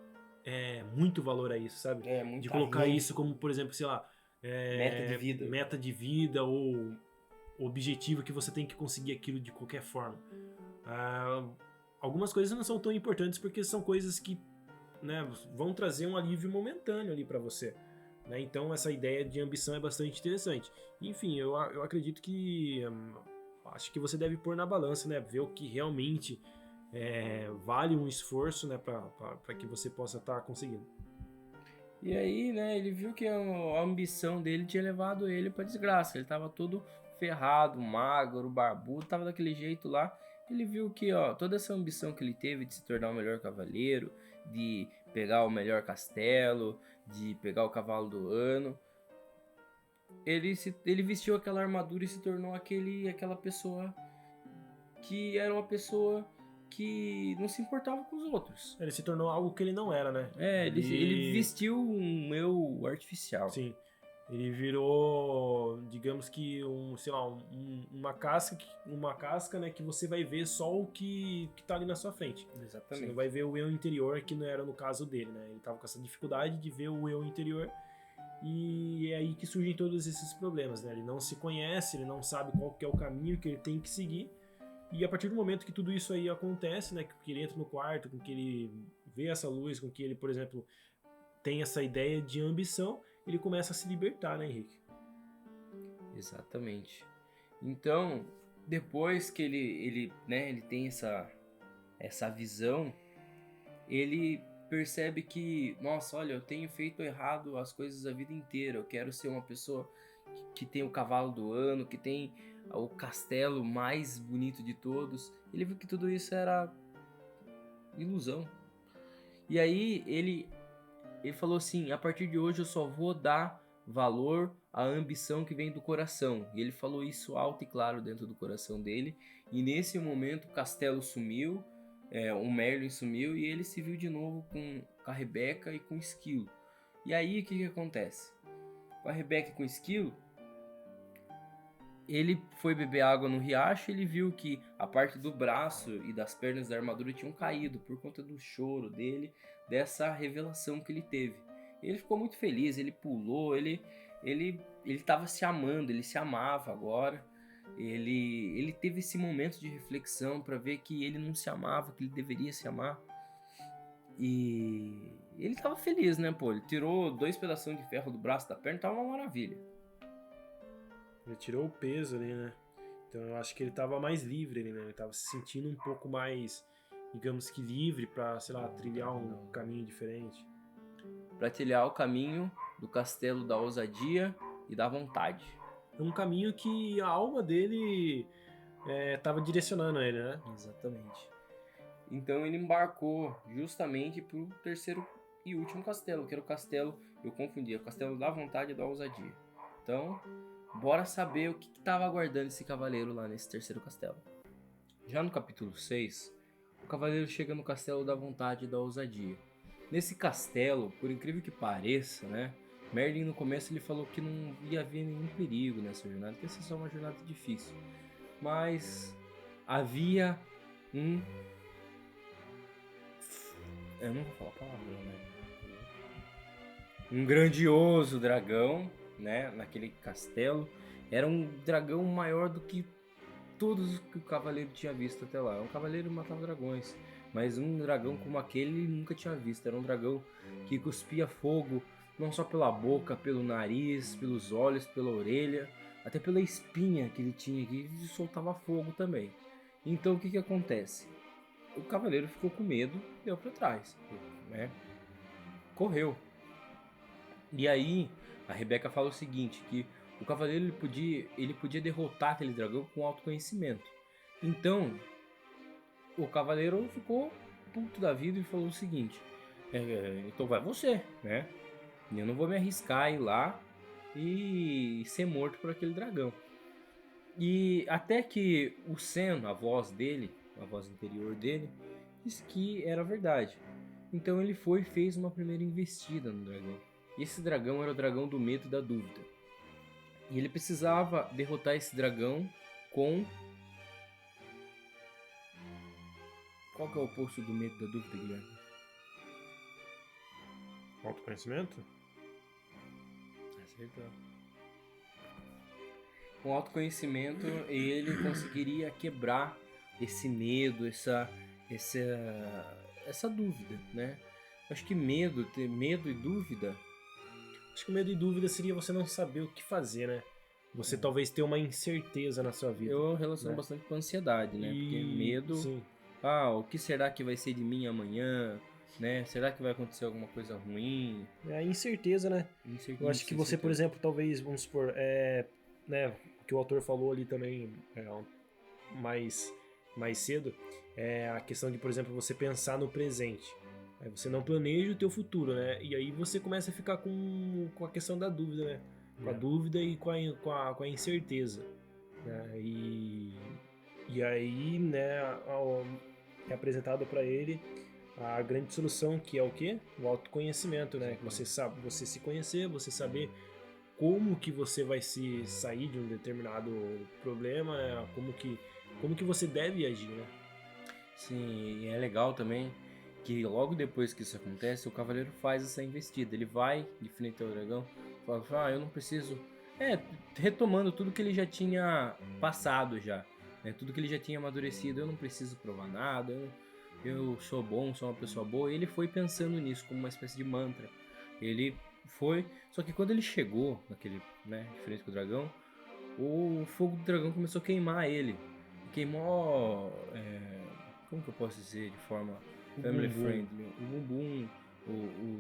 muito valor a isso, sabe? De colocar isso como, por exemplo, sei lá, meta de vida ou objetivo que você tem que conseguir aquilo de qualquer forma. Algumas coisas não são tão importantes porque são coisas que, né, vão trazer um alívio momentâneo ali para você, né? Então essa ideia de ambição é bastante interessante. Enfim, eu acredito que acho que você deve pôr na balança, né, ver o que realmente vale um esforço, né, para que você possa estar conseguindo. E aí, né, ele viu que a ambição dele tinha levado ele pra desgraça. Ele tava todo ferrado, magro, barbudo, tava daquele jeito lá. Ele viu que, ó, toda essa ambição que ele teve de se tornar o melhor cavaleiro, de pegar o melhor castelo, de pegar o cavalo do ano, ele vestiu aquela armadura e se tornou aquela pessoa que era uma pessoa que não se importava com os outros. Ele se tornou algo que ele não era, né? Ele vestiu um eu artificial. Sim. Ele virou, digamos que uma casca, né, que você vai ver só o que tá ali na sua frente. Exatamente. Você não vai ver o eu interior, que não era no caso dele, né? Ele tava com essa dificuldade de ver o eu interior e é aí que surgem todos esses problemas, né? Ele não se conhece, ele não sabe qual que é o caminho que ele tem que seguir. E a partir do momento que tudo isso aí acontece, né, que ele entra no quarto, com que ele vê essa luz, com que ele, por exemplo, tem essa ideia de ambição, ele começa a se libertar, né, Henrique? Exatamente. Então, depois que ele tem essa visão, ele percebe que, nossa, olha, eu tenho feito errado as coisas a vida inteira. Eu quero ser uma pessoa que tem o cavalo do ano, que tem o castelo mais bonito de todos. Ele viu que tudo isso era ilusão. E aí ele falou assim, a partir de hoje eu só vou dar valor à ambição que vem do coração. E ele falou isso alto e claro dentro do coração dele. E nesse momento o castelo sumiu, o Merlin sumiu e ele se viu de novo com a Rebeca e com o Esquilo. E aí o que acontece? Com a Rebeca e com o Esquilo, ele foi beber água no riacho e ele viu que a parte do braço e das pernas da armadura tinham caído por conta do choro dele, dessa revelação que ele teve. Ele ficou muito feliz, ele pulou, ele estava se amando, ele se amava agora. Ele teve esse momento de reflexão para ver que ele não se amava, que ele deveria se amar. E ele estava feliz, né, pô? Ele tirou 2 pedaços de ferro do braço da perna, tava uma maravilha. Ele tirou o peso ali, né? Então eu acho que ele tava mais livre ali, né? Ele tava se sentindo um pouco mais, digamos que livre pra, sei lá, trilhar um caminho diferente. Pra trilhar o caminho do castelo da ousadia e da vontade. É um caminho que a alma dele tava direcionando ele, né? Exatamente. Então ele embarcou justamente pro terceiro e último castelo, que era o castelo, eu confundi, o castelo da vontade e da ousadia. Então, bora saber o que estava aguardando esse cavaleiro lá nesse terceiro castelo. Já no capítulo 6, o cavaleiro chega no castelo da vontade e da ousadia. Nesse castelo, por incrível que pareça, né, Merlin no começo ele falou que não ia haver nenhum perigo nessa jornada, que ia ser só uma jornada difícil. Mas havia eu não vou falar palavrão, né? Um grandioso dragão, né, naquele castelo. Era um dragão maior do que todos que o cavaleiro tinha visto até lá. Um cavaleiro matava dragões, mas um dragão como aquele ele nunca tinha visto. Era um dragão que cuspia fogo, não só pela boca, pelo nariz, pelos olhos, pela orelha, até pela espinha que ele tinha, que ele soltava fogo também. Então o que acontece? O cavaleiro ficou com medo e deu para trás, né? Correu. E aí a Rebeca fala o seguinte, que o cavaleiro ele podia derrotar aquele dragão com autoconhecimento. Então o cavaleiro ficou puto da vida e falou o seguinte, então vai você, né? Eu não vou me arriscar a ir lá e ser morto por aquele dragão. E até que o Sen, a voz dele, a voz interior dele, disse que era verdade. Então ele foi e fez uma primeira investida no dragão. E esse dragão era o dragão do medo e da dúvida. E ele precisava derrotar esse dragão com... Qual que é o oposto do medo e da dúvida, Guilherme? Autoconhecimento? Acertou. Com autoconhecimento, ele conseguiria quebrar esse medo, essa dúvida, né? Acho que ter medo e dúvida... Acho que o medo e dúvida seria você não saber o que fazer, né? Você talvez ter uma incerteza na sua vida. Eu relaciono bastante com ansiedade, né? Porque medo... Sim. O que será que vai ser de mim amanhã? Né? Será que vai acontecer alguma coisa ruim? É a incerteza, né? Eu acho que você, por exemplo, talvez, vamos supor, né, o que o autor falou ali também mais cedo, é a questão de, por exemplo, você pensar no presente. Aí você não planeja o teu futuro, né? E aí você começa a ficar com a questão da dúvida, né? Com a dúvida e com a incerteza. Né? E aí, né, é apresentado para ele a grande solução, que é o quê? O autoconhecimento, né? Que você se conhecer, você saber como que você vai se sair de um determinado problema, né? Como que você deve agir, né? Sim, e é legal também que logo depois que isso acontece, o cavaleiro faz essa investida. Ele vai de frente ao dragão, fala, eu não preciso... retomando tudo que ele já tinha passado já, né? Tudo que ele já tinha amadurecido, eu não preciso provar nada, eu sou bom, sou uma pessoa boa. E ele foi pensando nisso como uma espécie de mantra. Ele foi... Só que quando ele chegou naquele, né, de frente com o dragão, o fogo do dragão começou a queimar ele. Queimou... como que eu posso dizer de forma family friendly? O bumbum,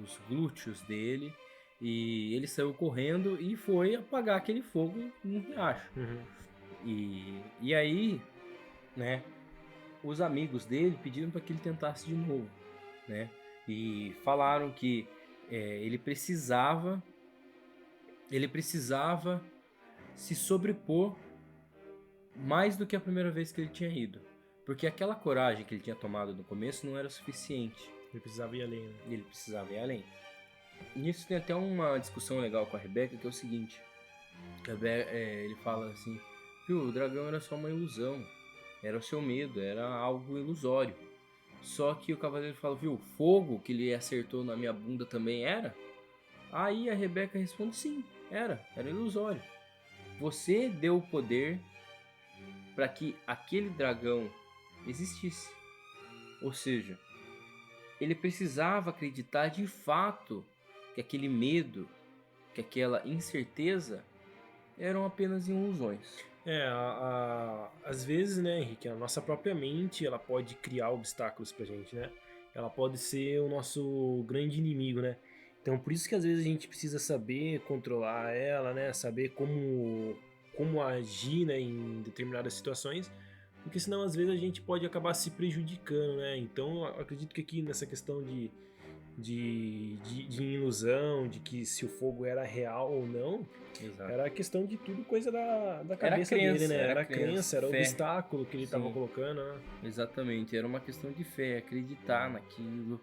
os glúteos dele. E ele saiu correndo e foi apagar aquele fogo num riacho. E aí, né, os amigos dele pediram para que ele tentasse de novo, né? E falaram que ele precisava se sobrepor mais do que a primeira vez que ele tinha ido. Porque aquela coragem que ele tinha tomado no começo não era suficiente. Ele precisava ir além, né? Ele precisava ir além. Nisso tem até uma discussão legal com a Rebeca, que é o seguinte. Ele fala assim, o dragão era só uma ilusão. Era o seu medo, era algo ilusório. Só que o cavaleiro fala, o fogo que ele acertou na minha bunda também era? Aí a Rebeca responde, sim, era ilusório. Você deu o poder para que aquele dragão existisse. Ou seja, ele precisava acreditar de fato que aquele medo, que aquela incerteza eram apenas ilusões. Às vezes, né, Henrique, a nossa própria mente, ela pode criar obstáculos pra gente, né? Ela pode ser o nosso grande inimigo, né? Então, por isso que às vezes a gente precisa saber controlar ela, né? Saber como agir, né, em determinadas situações, porque senão às vezes a gente pode acabar se prejudicando, né? Então, eu acredito que aqui nessa questão de ilusão, de que se o fogo era real ou não, Exato. Era questão de tudo coisa da cabeça dele, né? Era crença, era o obstáculo que ele estava colocando, né? Exatamente, era uma questão de fé, acreditar naquilo,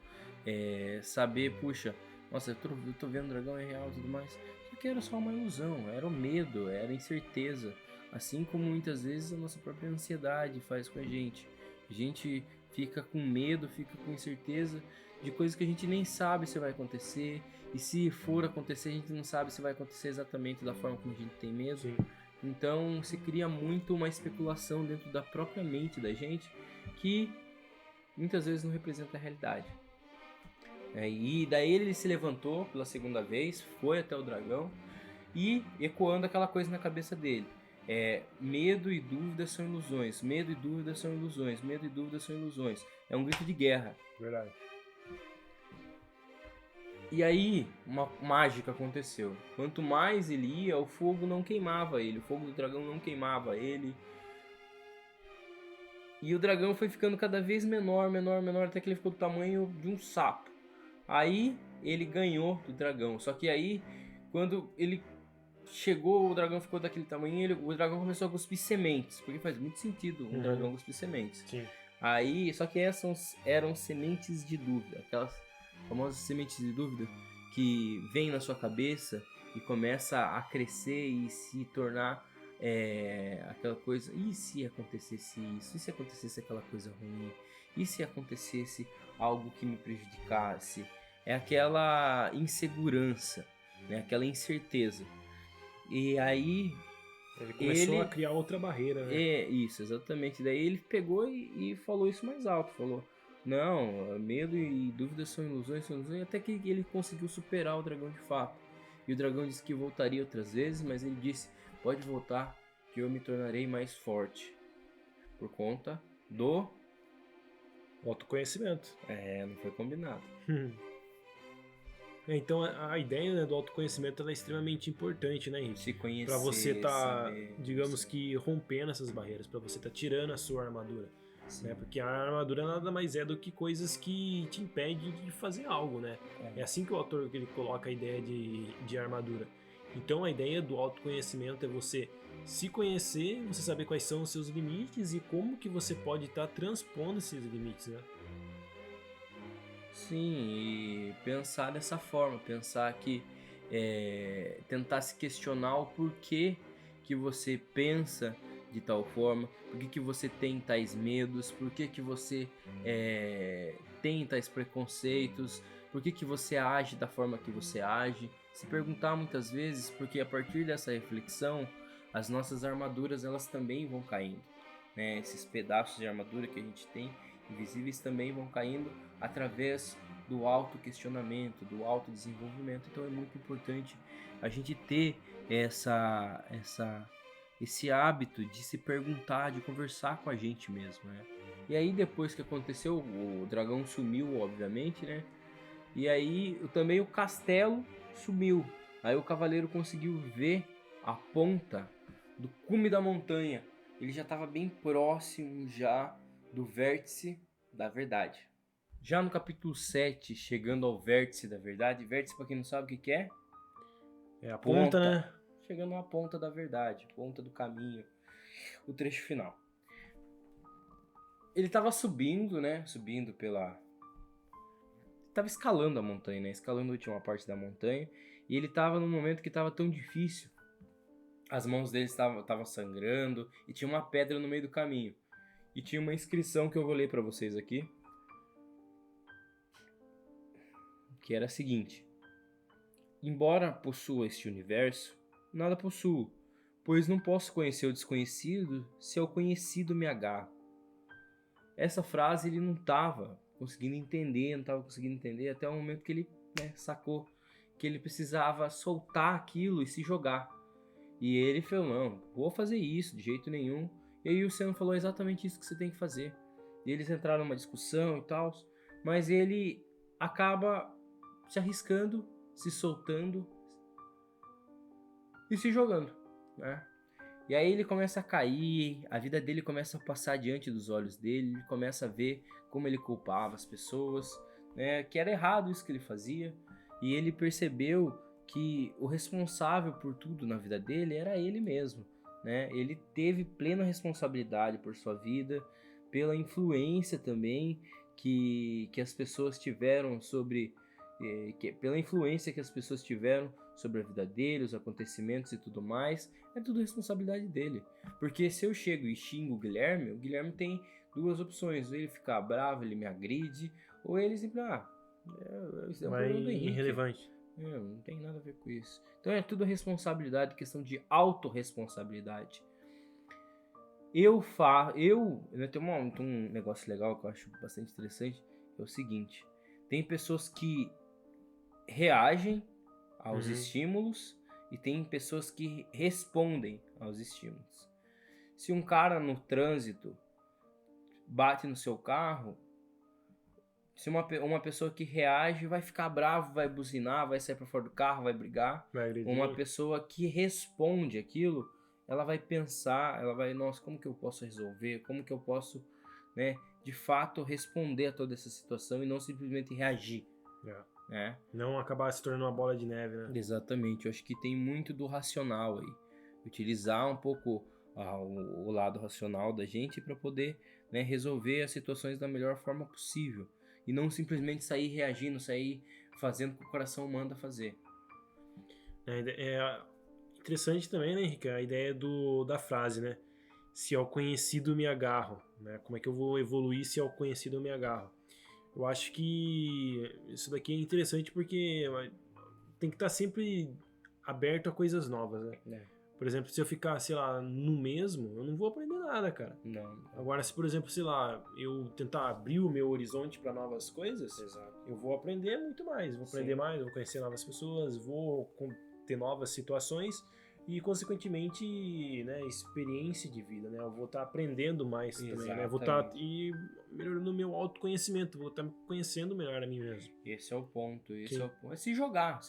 saber, puxa, nossa, eu tô vendo o dragão é real e tudo mais. Só que era só uma ilusão, era o medo, era a incerteza. Assim como muitas vezes a nossa própria ansiedade faz com a gente. A gente fica com medo, fica com incerteza de coisas que a gente nem sabe se vai acontecer. E se for acontecer, a gente não sabe se vai acontecer exatamente da forma como a gente tem medo. Sim. Então se cria muito uma especulação dentro da própria mente da gente que muitas vezes não representa a realidade. E daí ele se levantou pela segunda vez, foi até o dragão e ecoando aquela coisa na cabeça dele. Medo e dúvida são ilusões, medo e dúvida são ilusões, medo e dúvida são ilusões. É um grito de guerra. Verdade. E aí, uma mágica aconteceu. Quanto mais ele ia, o fogo não queimava ele. O fogo do dragão não queimava ele. E o dragão foi ficando cada vez menor, até que ele ficou do tamanho de um sapo. Aí, ele ganhou do dragão. Só que aí, quando ele chegou, o dragão ficou daquele tamanho, o dragão começou a cuspir sementes. Porque faz muito sentido um dragão cuspir sementes. Sim. Aí, só que essas eram sementes de dúvida, aquelas famosas sementes de dúvida que vêm na sua cabeça e começa a crescer e se tornar aquela coisa, e se acontecesse isso? E se acontecesse aquela coisa ruim? E se acontecesse algo que me prejudicasse? É aquela insegurança, né? Aquela incerteza. E aí Ele começou a criar outra barreira, né? Isso, exatamente. Daí ele pegou e falou isso mais alto. Falou, não, medo e dúvidas são ilusões, até que ele conseguiu superar o dragão de fato. E o dragão disse que voltaria outras vezes, mas ele disse, pode voltar, que eu me tornarei mais forte. Por conta do autoconhecimento. Não foi combinado. Então a ideia, né, do autoconhecimento ela é extremamente importante, né, Henrique? Se conhecer, para você estar, saber, digamos que rompendo essas barreiras, para você estar tirando a sua armadura, né? Porque a armadura nada mais é do que coisas que te impedem de fazer algo, né? É assim que o autor ele coloca a ideia de armadura. Então a ideia do autoconhecimento é você se conhecer, você saber quais são os seus limites e como que você pode estar transpondo esses limites, né? Sim, e pensar dessa forma, pensar que tentar se questionar o porquê que você pensa de tal forma, por que você tem tais medos, por que você tem tais preconceitos, por que você age da forma que você age. Se perguntar muitas vezes, porque a partir dessa reflexão, as nossas armaduras elas também vão caindo, né? Esses pedaços de armadura que a gente tem, invisíveis, também vão caindo através do autoquestionamento, do autodesenvolvimento. Então é muito importante a gente ter esse hábito de se perguntar, de conversar com a gente mesmo, né? E aí depois que aconteceu, o dragão sumiu, obviamente, né? E aí também o castelo sumiu. Aí o cavaleiro conseguiu ver a ponta do cume da montanha. Ele já estava bem próximo já do vértice da verdade. Já no capítulo 7, chegando ao vértice da verdade. Vértice, para quem não sabe o que é? É a ponta, né? Chegando à ponta da verdade, ponta do caminho, o trecho final. Ele estava subindo, né? Tava escalando a montanha, né? Escalando a última parte da montanha. E ele estava num momento que estava tão difícil. As mãos dele estavam sangrando. E tinha uma pedra no meio do caminho. E tinha uma inscrição que eu vou ler para vocês aqui. Que era a seguinte: embora possua este universo, nada possuo, pois não posso conhecer o desconhecido se ao conhecido me agarro. Essa frase ele não estava conseguindo entender, até o momento que ele sacou que ele precisava soltar aquilo e se jogar. E ele falou, não, vou fazer isso de jeito nenhum. E aí o Sam falou exatamente isso que você tem que fazer. E eles entraram numa discussão e tal, mas ele acaba se arriscando, se soltando e se jogando, né? E aí ele começa a cair, a vida dele começa a passar diante dos olhos dele, ele começa a ver como ele culpava as pessoas, né? Que era errado isso que ele fazia, e ele percebeu que o responsável por tudo na vida dele era ele mesmo, né? Ele teve plena responsabilidade por sua vida, pela influência também que as pessoas tiveram sobre pela influência que as pessoas tiveram sobre a vida dele, os acontecimentos e tudo mais, é tudo responsabilidade dele. Porque se eu chego e xingo o Guilherme tem duas opções: ou ele ficar bravo, ele me agride, ou ele simplesmente, isso é um problema do Henrique. Irrelevante. Não tem nada a ver com isso. Então é tudo responsabilidade, questão de autorresponsabilidade. Tem um negócio legal que eu acho bastante interessante, é o seguinte: tem pessoas que reagem aos estímulos e tem pessoas que respondem aos estímulos. Se um cara no trânsito bate no seu carro, se uma pessoa que reage vai ficar bravo, vai buzinar, vai sair para fora do carro, vai brigar. Uma pessoa que responde aquilo, ela vai pensar, ela vai, nossa, como que eu posso resolver? Como que eu posso, né, de fato responder a toda essa situação e não simplesmente reagir. Né? Não acabar se tornando uma bola de neve, né? Exatamente, eu acho que tem muito do racional aí. Utilizar um pouco o lado racional da gente para poder né, resolver as situações da melhor forma possível. E não simplesmente sair reagindo, sair fazendo o que o coração manda fazer. É interessante também, né, Henrique, a ideia da frase, né? Se ao conhecido me agarro, né? Como é que eu vou evoluir se ao conhecido eu me agarro? Eu acho que isso daqui é interessante porque tem que estar sempre aberto a coisas novas, né? Por exemplo, se eu ficar, sei lá, no mesmo, eu não vou aprender nada, cara. Não. Agora, se, por exemplo, sei lá, eu tentar abrir o meu horizonte para novas coisas, eu vou aprender muito mais. Vou aprender mais, vou conhecer novas pessoas, vou ter novas situações e, consequentemente, né, experiência de vida, né? Eu vou estar aprendendo mais também, né? Vou estar melhorando o meu autoconhecimento, vou estar me conhecendo melhor a mim mesmo. Esse é o ponto, é se jogar,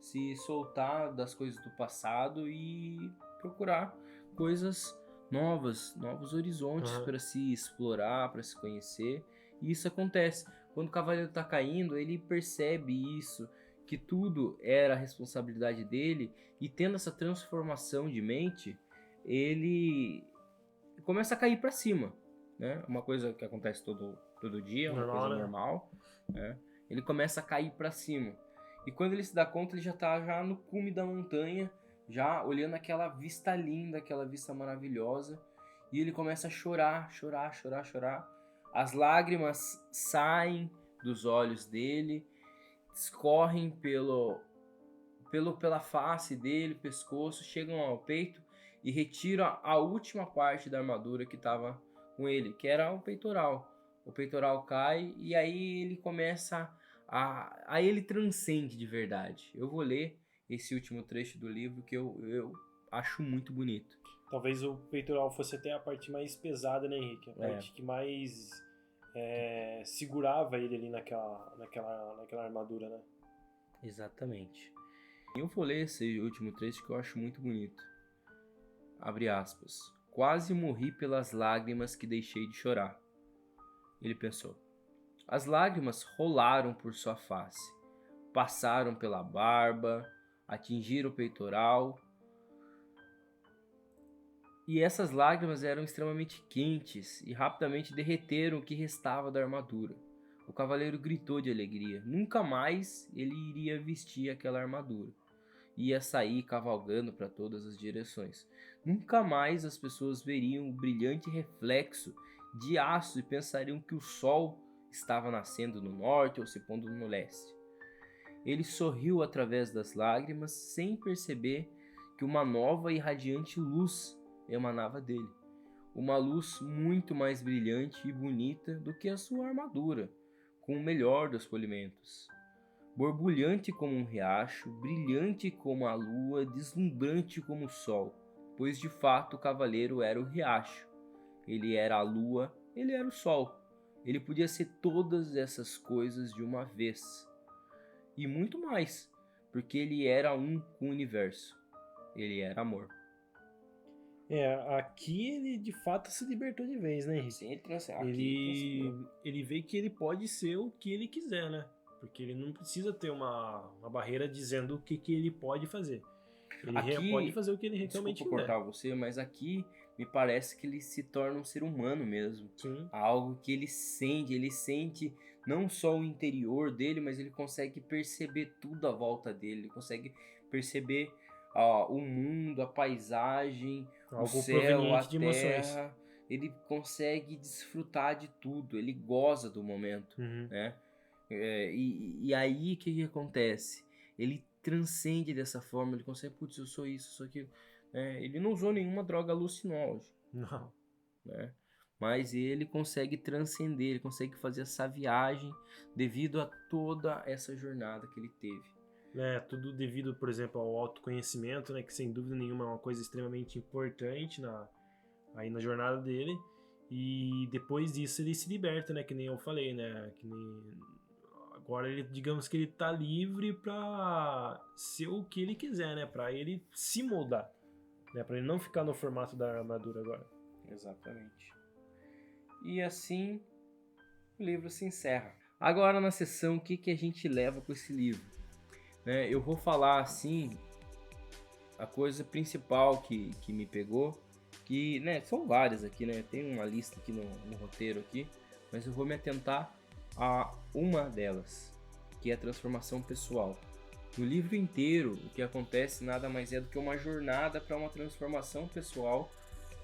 se soltar das coisas do passado e procurar coisas novos horizontes para se explorar, para se conhecer. E isso acontece. Quando o cavaleiro está caindo, ele percebe isso, que tudo era a responsabilidade dele, e tendo essa transformação de mente, ele começa a cair para cima, né? Uma coisa que acontece todo dia, uma coisa normal, né? Ele começa a cair para cima. E quando ele se dá conta, ele já tá no cume da montanha, já olhando aquela vista linda, aquela vista maravilhosa, e ele começa a chorar. As lágrimas saem dos olhos dele, escorrem pela face dele, pescoço, chegam ao peito e retiram a última parte da armadura que estava com ele, que era o peitoral. O peitoral cai e aí ele começa aí ele transcende de verdade. Eu vou ler esse último trecho do livro que eu acho muito bonito. Talvez o peitoral fosse até a parte mais pesada, né, Henrique? A parte que mais segurava ele ali naquela armadura, né? Exatamente. Eu vou ler esse último trecho que eu acho muito bonito. Abre aspas. Quase morri pelas lágrimas que deixei de chorar. Ele pensou. As lágrimas rolaram por sua face, passaram pela barba, atingiram o peitoral. E essas lágrimas eram extremamente quentes e rapidamente derreteram o que restava da armadura. O cavaleiro gritou de alegria. Nunca mais ele iria vestir aquela armadura. Ia sair cavalgando para todas as direções. Nunca mais as pessoas veriam o brilhante reflexo de aço e pensariam que o sol estava nascendo no norte ou se pondo no leste. Ele sorriu através das lágrimas sem perceber que uma nova e radiante luz emanava dele. Uma luz muito mais brilhante e bonita do que a sua armadura, com o melhor dos polimentos. Borbulhante como um riacho, brilhante como a lua, deslumbrante como o sol, pois de fato o cavaleiro era o riacho. Ele era a lua, ele era o sol. Ele podia ser todas essas coisas de uma vez. E muito mais, porque ele era um com o universo. Ele era amor. Aqui ele de fato se libertou de vez, né, Henrique? Sim, ele vê que ele pode ser o que ele quiser, né? Porque ele não precisa ter uma barreira dizendo o que ele pode fazer. Ele pode fazer o que ele realmente quiser. Desculpa cortar você, mas aqui me parece que ele se torna um ser humano mesmo. Sim. Algo que ele sente não só o interior dele, mas ele consegue perceber tudo à volta dele. Ele consegue perceber o mundo, a paisagem, o céu, a terra. Ele consegue desfrutar de tudo, ele goza do momento, né? E aí o que acontece? Ele transcende dessa forma, ele consegue, putz, eu sou isso, eu sou aquilo. Ele não usou nenhuma droga alucinógena. Não. Né? Mas ele consegue transcender, ele consegue fazer essa viagem devido a toda essa jornada que ele teve. Tudo devido, por exemplo, ao autoconhecimento, né, que sem dúvida nenhuma é uma coisa extremamente importante aí na jornada dele. E depois disso ele se liberta, né, que nem eu falei, né, agora ele, digamos que ele tá livre para ser o que ele quiser, né, para ele se moldar, né, para ele não ficar no formato da armadura agora. Exatamente. E assim o livro se encerra. Agora na sessão, o que a gente leva com esse livro? Eu vou falar assim, a coisa principal que me pegou que, né, são várias aqui, né, tem uma lista aqui no roteiro aqui, mas eu vou me atentar a uma delas, que é a transformação pessoal. No livro inteiro, o que acontece nada mais é do que uma jornada para uma transformação pessoal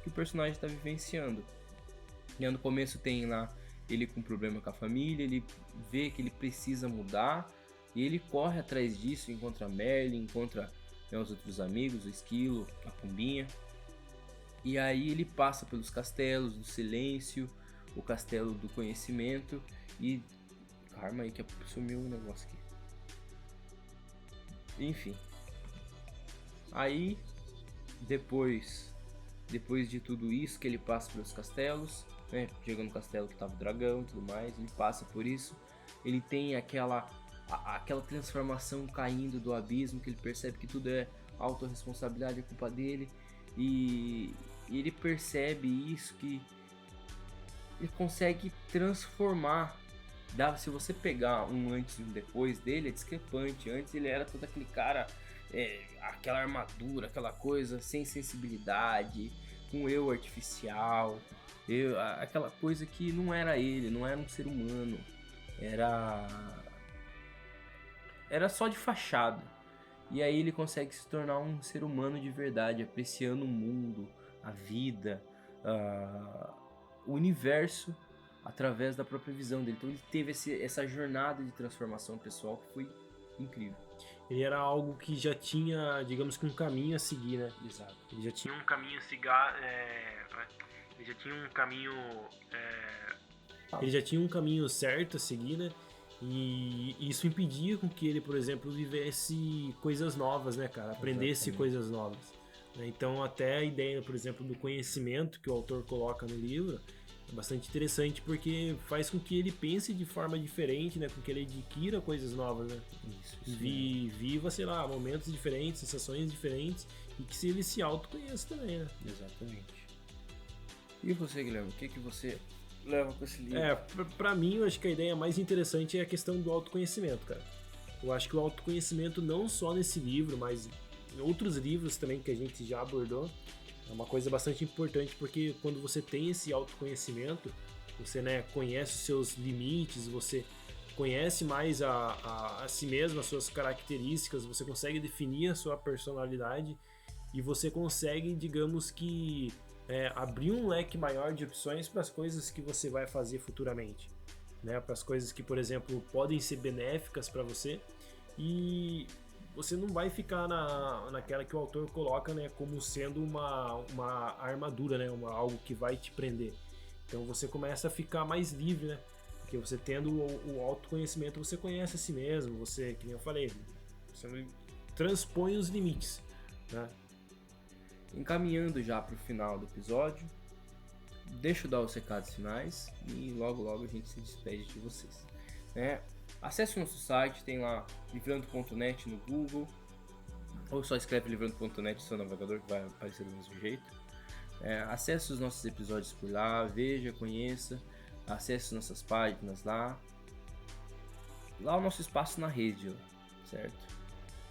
que o personagem está vivenciando. E no começo tem lá ele com problema com a família, ele vê que ele precisa mudar, e ele corre atrás disso, encontra a Merlin, encontra, né, os outros amigos, o Esquilo, a Pombinha. E aí ele passa pelos castelos do silêncio, o castelo do conhecimento e... Calma aí que sumiu um negócio aqui. Enfim. Aí, depois de tudo isso, que ele passa pelos castelos, né? Chega no castelo que tava o dragão e tudo mais, ele passa por isso. Ele tem aquela transformação caindo do abismo, que ele percebe que tudo é autorresponsabilidade, é culpa dele. E ele percebe isso, que ele consegue transformar. Se você pegar um antes e um depois dele, é discrepante. Antes ele era todo aquele cara, aquela armadura, aquela coisa sem sensibilidade, com eu artificial, aquela coisa que não era ele, não era um ser humano, era só de fachada. E aí ele consegue se tornar um ser humano de verdade, apreciando o mundo, a vida, o universo, através da própria visão dele. Então ele teve essa jornada de transformação pessoal que foi incrível. Ele era algo que já tinha, digamos que um caminho a seguir, né? Exato. Ele já tinha um caminho a seguir, ele já tinha um caminho, ele já tinha um caminho certo a seguir, né? E isso impedia com que ele, por exemplo, vivesse coisas novas, né, cara? Aprendesse coisas novas. Então até a ideia, por exemplo, do conhecimento que o autor coloca no livro é bastante interessante, porque faz com que ele pense de forma diferente, né? Com que ele adquira coisas novas, né? Isso. Viva, sei lá, momentos diferentes, sensações diferentes, e que ele se autoconheça também, né? Exatamente. E você, Guilherme, o que você leva com esse livro? Pra mim, eu acho que a ideia mais interessante é a questão do autoconhecimento, cara. Eu acho que o autoconhecimento, não só nesse livro, mas em outros livros também que a gente já abordou, é uma coisa bastante importante, porque quando você tem esse autoconhecimento, você, né, conhece os seus limites, você conhece mais a si mesmo, as suas características, você consegue definir a sua personalidade e você consegue, digamos que, abrir um leque maior de opções para as coisas que você vai fazer futuramente, né? Para as coisas que, por exemplo, podem ser benéficas para você, e você não vai ficar naquela que o autor coloca, né, como sendo uma armadura, né, algo que vai te prender. Então você começa a ficar mais livre, né? Porque você tendo o autoconhecimento, você conhece a si mesmo, você, que nem eu falei, você transpõe os limites, né? Encaminhando já para o final do episódio, deixa eu dar os recados finais e logo a gente se despede de vocês, né? Acesse o nosso site, tem lá livrando.net no Google, ou só escreve livrando.net no seu navegador que vai aparecer do mesmo jeito. Acesse os nossos episódios por lá, veja, conheça, acesse nossas páginas lá o nosso espaço na rede, certo?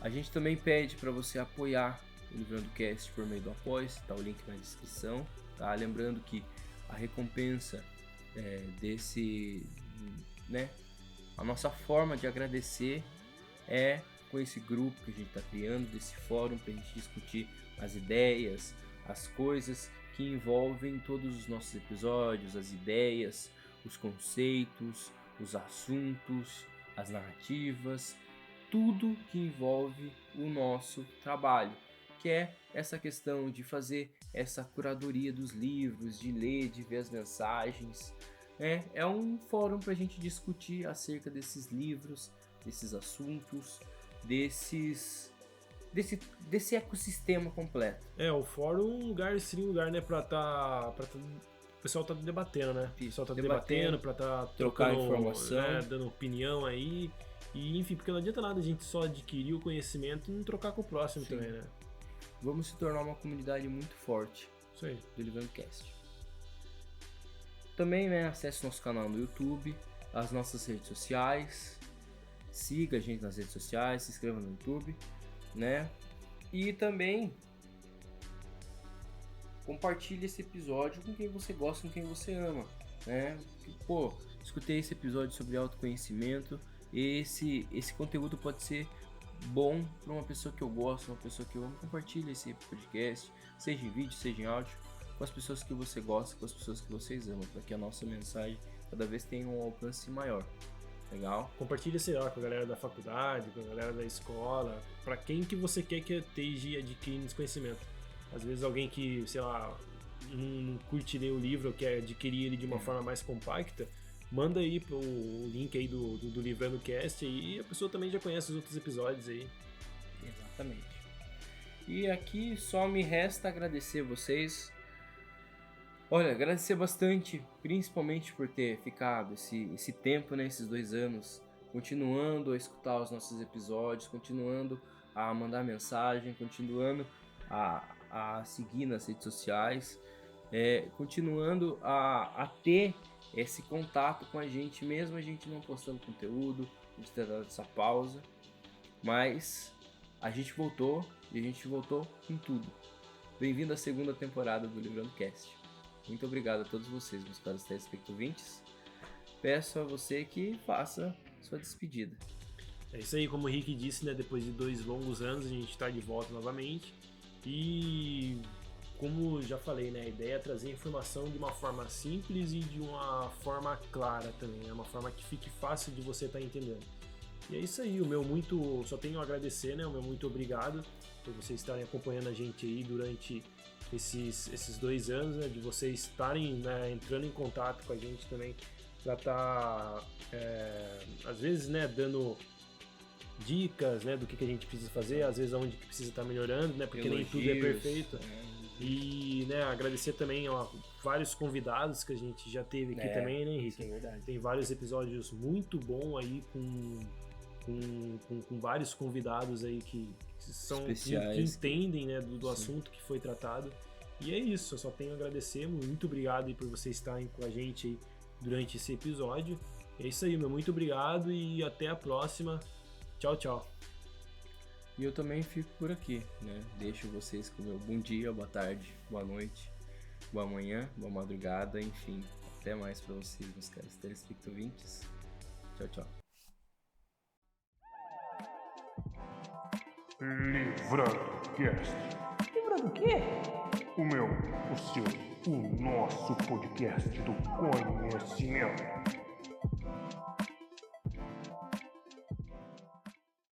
A gente também pede para você apoiar o Livrando Cast por meio do Apoia-se, tá o link na descrição, tá? Lembrando que a recompensa desse, né, a nossa forma de agradecer é com esse grupo que a gente está criando, desse fórum, para a gente discutir as ideias, as coisas que envolvem todos os nossos episódios, as ideias, os conceitos, os assuntos, as narrativas, tudo que envolve o nosso trabalho, que é essa questão de fazer essa curadoria dos livros, de ler, de ver as mensagens. É um fórum para a gente discutir acerca desses livros, desses assuntos, desse ecossistema completo. O fórum seria um lugar, né, o pessoal tá debatendo, né? O pessoal tá debatendo, pra trocar informação, dando opinião aí. E enfim, porque não adianta nada a gente só adquirir o conhecimento e não trocar com o próximo. Sim. Também, né? Vamos se tornar uma comunidade muito forte. Isso aí. Do Livrando Cast. Também, né, acesse nosso canal no YouTube, as nossas redes sociais, siga a gente nas redes sociais, se inscreva no YouTube, né? E também compartilhe esse episódio com quem você gosta, com quem você ama, né? Pô, escutei esse episódio sobre autoconhecimento, esse conteúdo pode ser bom para uma pessoa que eu gosto, uma pessoa que eu amo. Compartilhe esse podcast, seja em vídeo, seja em áudio, com as pessoas que você gosta, com as pessoas que vocês amam, para que a nossa mensagem cada vez tenha um alcance maior. Legal? Compartilha, sei lá, com a galera da faculdade, com a galera da escola, para quem que você quer que esteja adquirindo esse conhecimento. Às vezes alguém que, sei lá, não curte ler o livro ou quer adquirir ele de uma forma mais compacta, manda aí pro link aí do Livrando Cast e a pessoa também já conhece os outros episódios aí. Exatamente. E aqui só me resta agradecer vocês. Olha, agradecer bastante, principalmente por ter ficado esse tempo, né, esses 2 anos, continuando a escutar os nossos episódios, continuando a mandar mensagem, continuando a seguir nas redes sociais, continuando a ter esse contato com a gente, mesmo a gente não postando conteúdo, a gente ter dado essa pausa, mas a gente voltou e a gente voltou com tudo. Bem-vindo à 2ª temporada do Livrando Cast. Muito obrigado a todos vocês, meus caros telespectouvintes. Peço a você que faça sua despedida. É isso aí, como o Rick disse, né? Depois de 2 longos anos, a gente está de volta novamente. E como já falei, né? A ideia é trazer informação de uma forma simples e de uma forma clara também. É uma forma que fique fácil de você estar entendendo. E é isso aí, só tenho a agradecer, né? O meu muito obrigado por vocês estarem acompanhando a gente aí durante esses 2 anos, né, de vocês estarem, né, entrando em contato com a gente também para estar, às vezes, né, dando dicas, né, do que a gente precisa fazer, às vezes aonde que precisa estar melhorando, né, porque Elogios, nem tudo é perfeito. E, né, agradecer também a vários convidados que a gente já teve aqui também, né, Henrique? É verdade. Tem vários episódios muito bons aí com vários convidados aí que são especiais, que entendem, né, do assunto que foi tratado. E é isso, eu só tenho a agradecer, muito obrigado aí por vocês estarem com a gente aí durante esse episódio. É isso aí, muito obrigado e até a próxima. Tchau, tchau. E eu também fico por aqui, né? Deixo vocês com o meu bom dia, boa tarde, boa noite, boa manhã, boa madrugada, enfim. Até mais pra vocês, meus caros telespectouvintes. Tchau, tchau. Livrando Cast. Livrando o quê? O meu, o seu, o nosso podcast do conhecimento.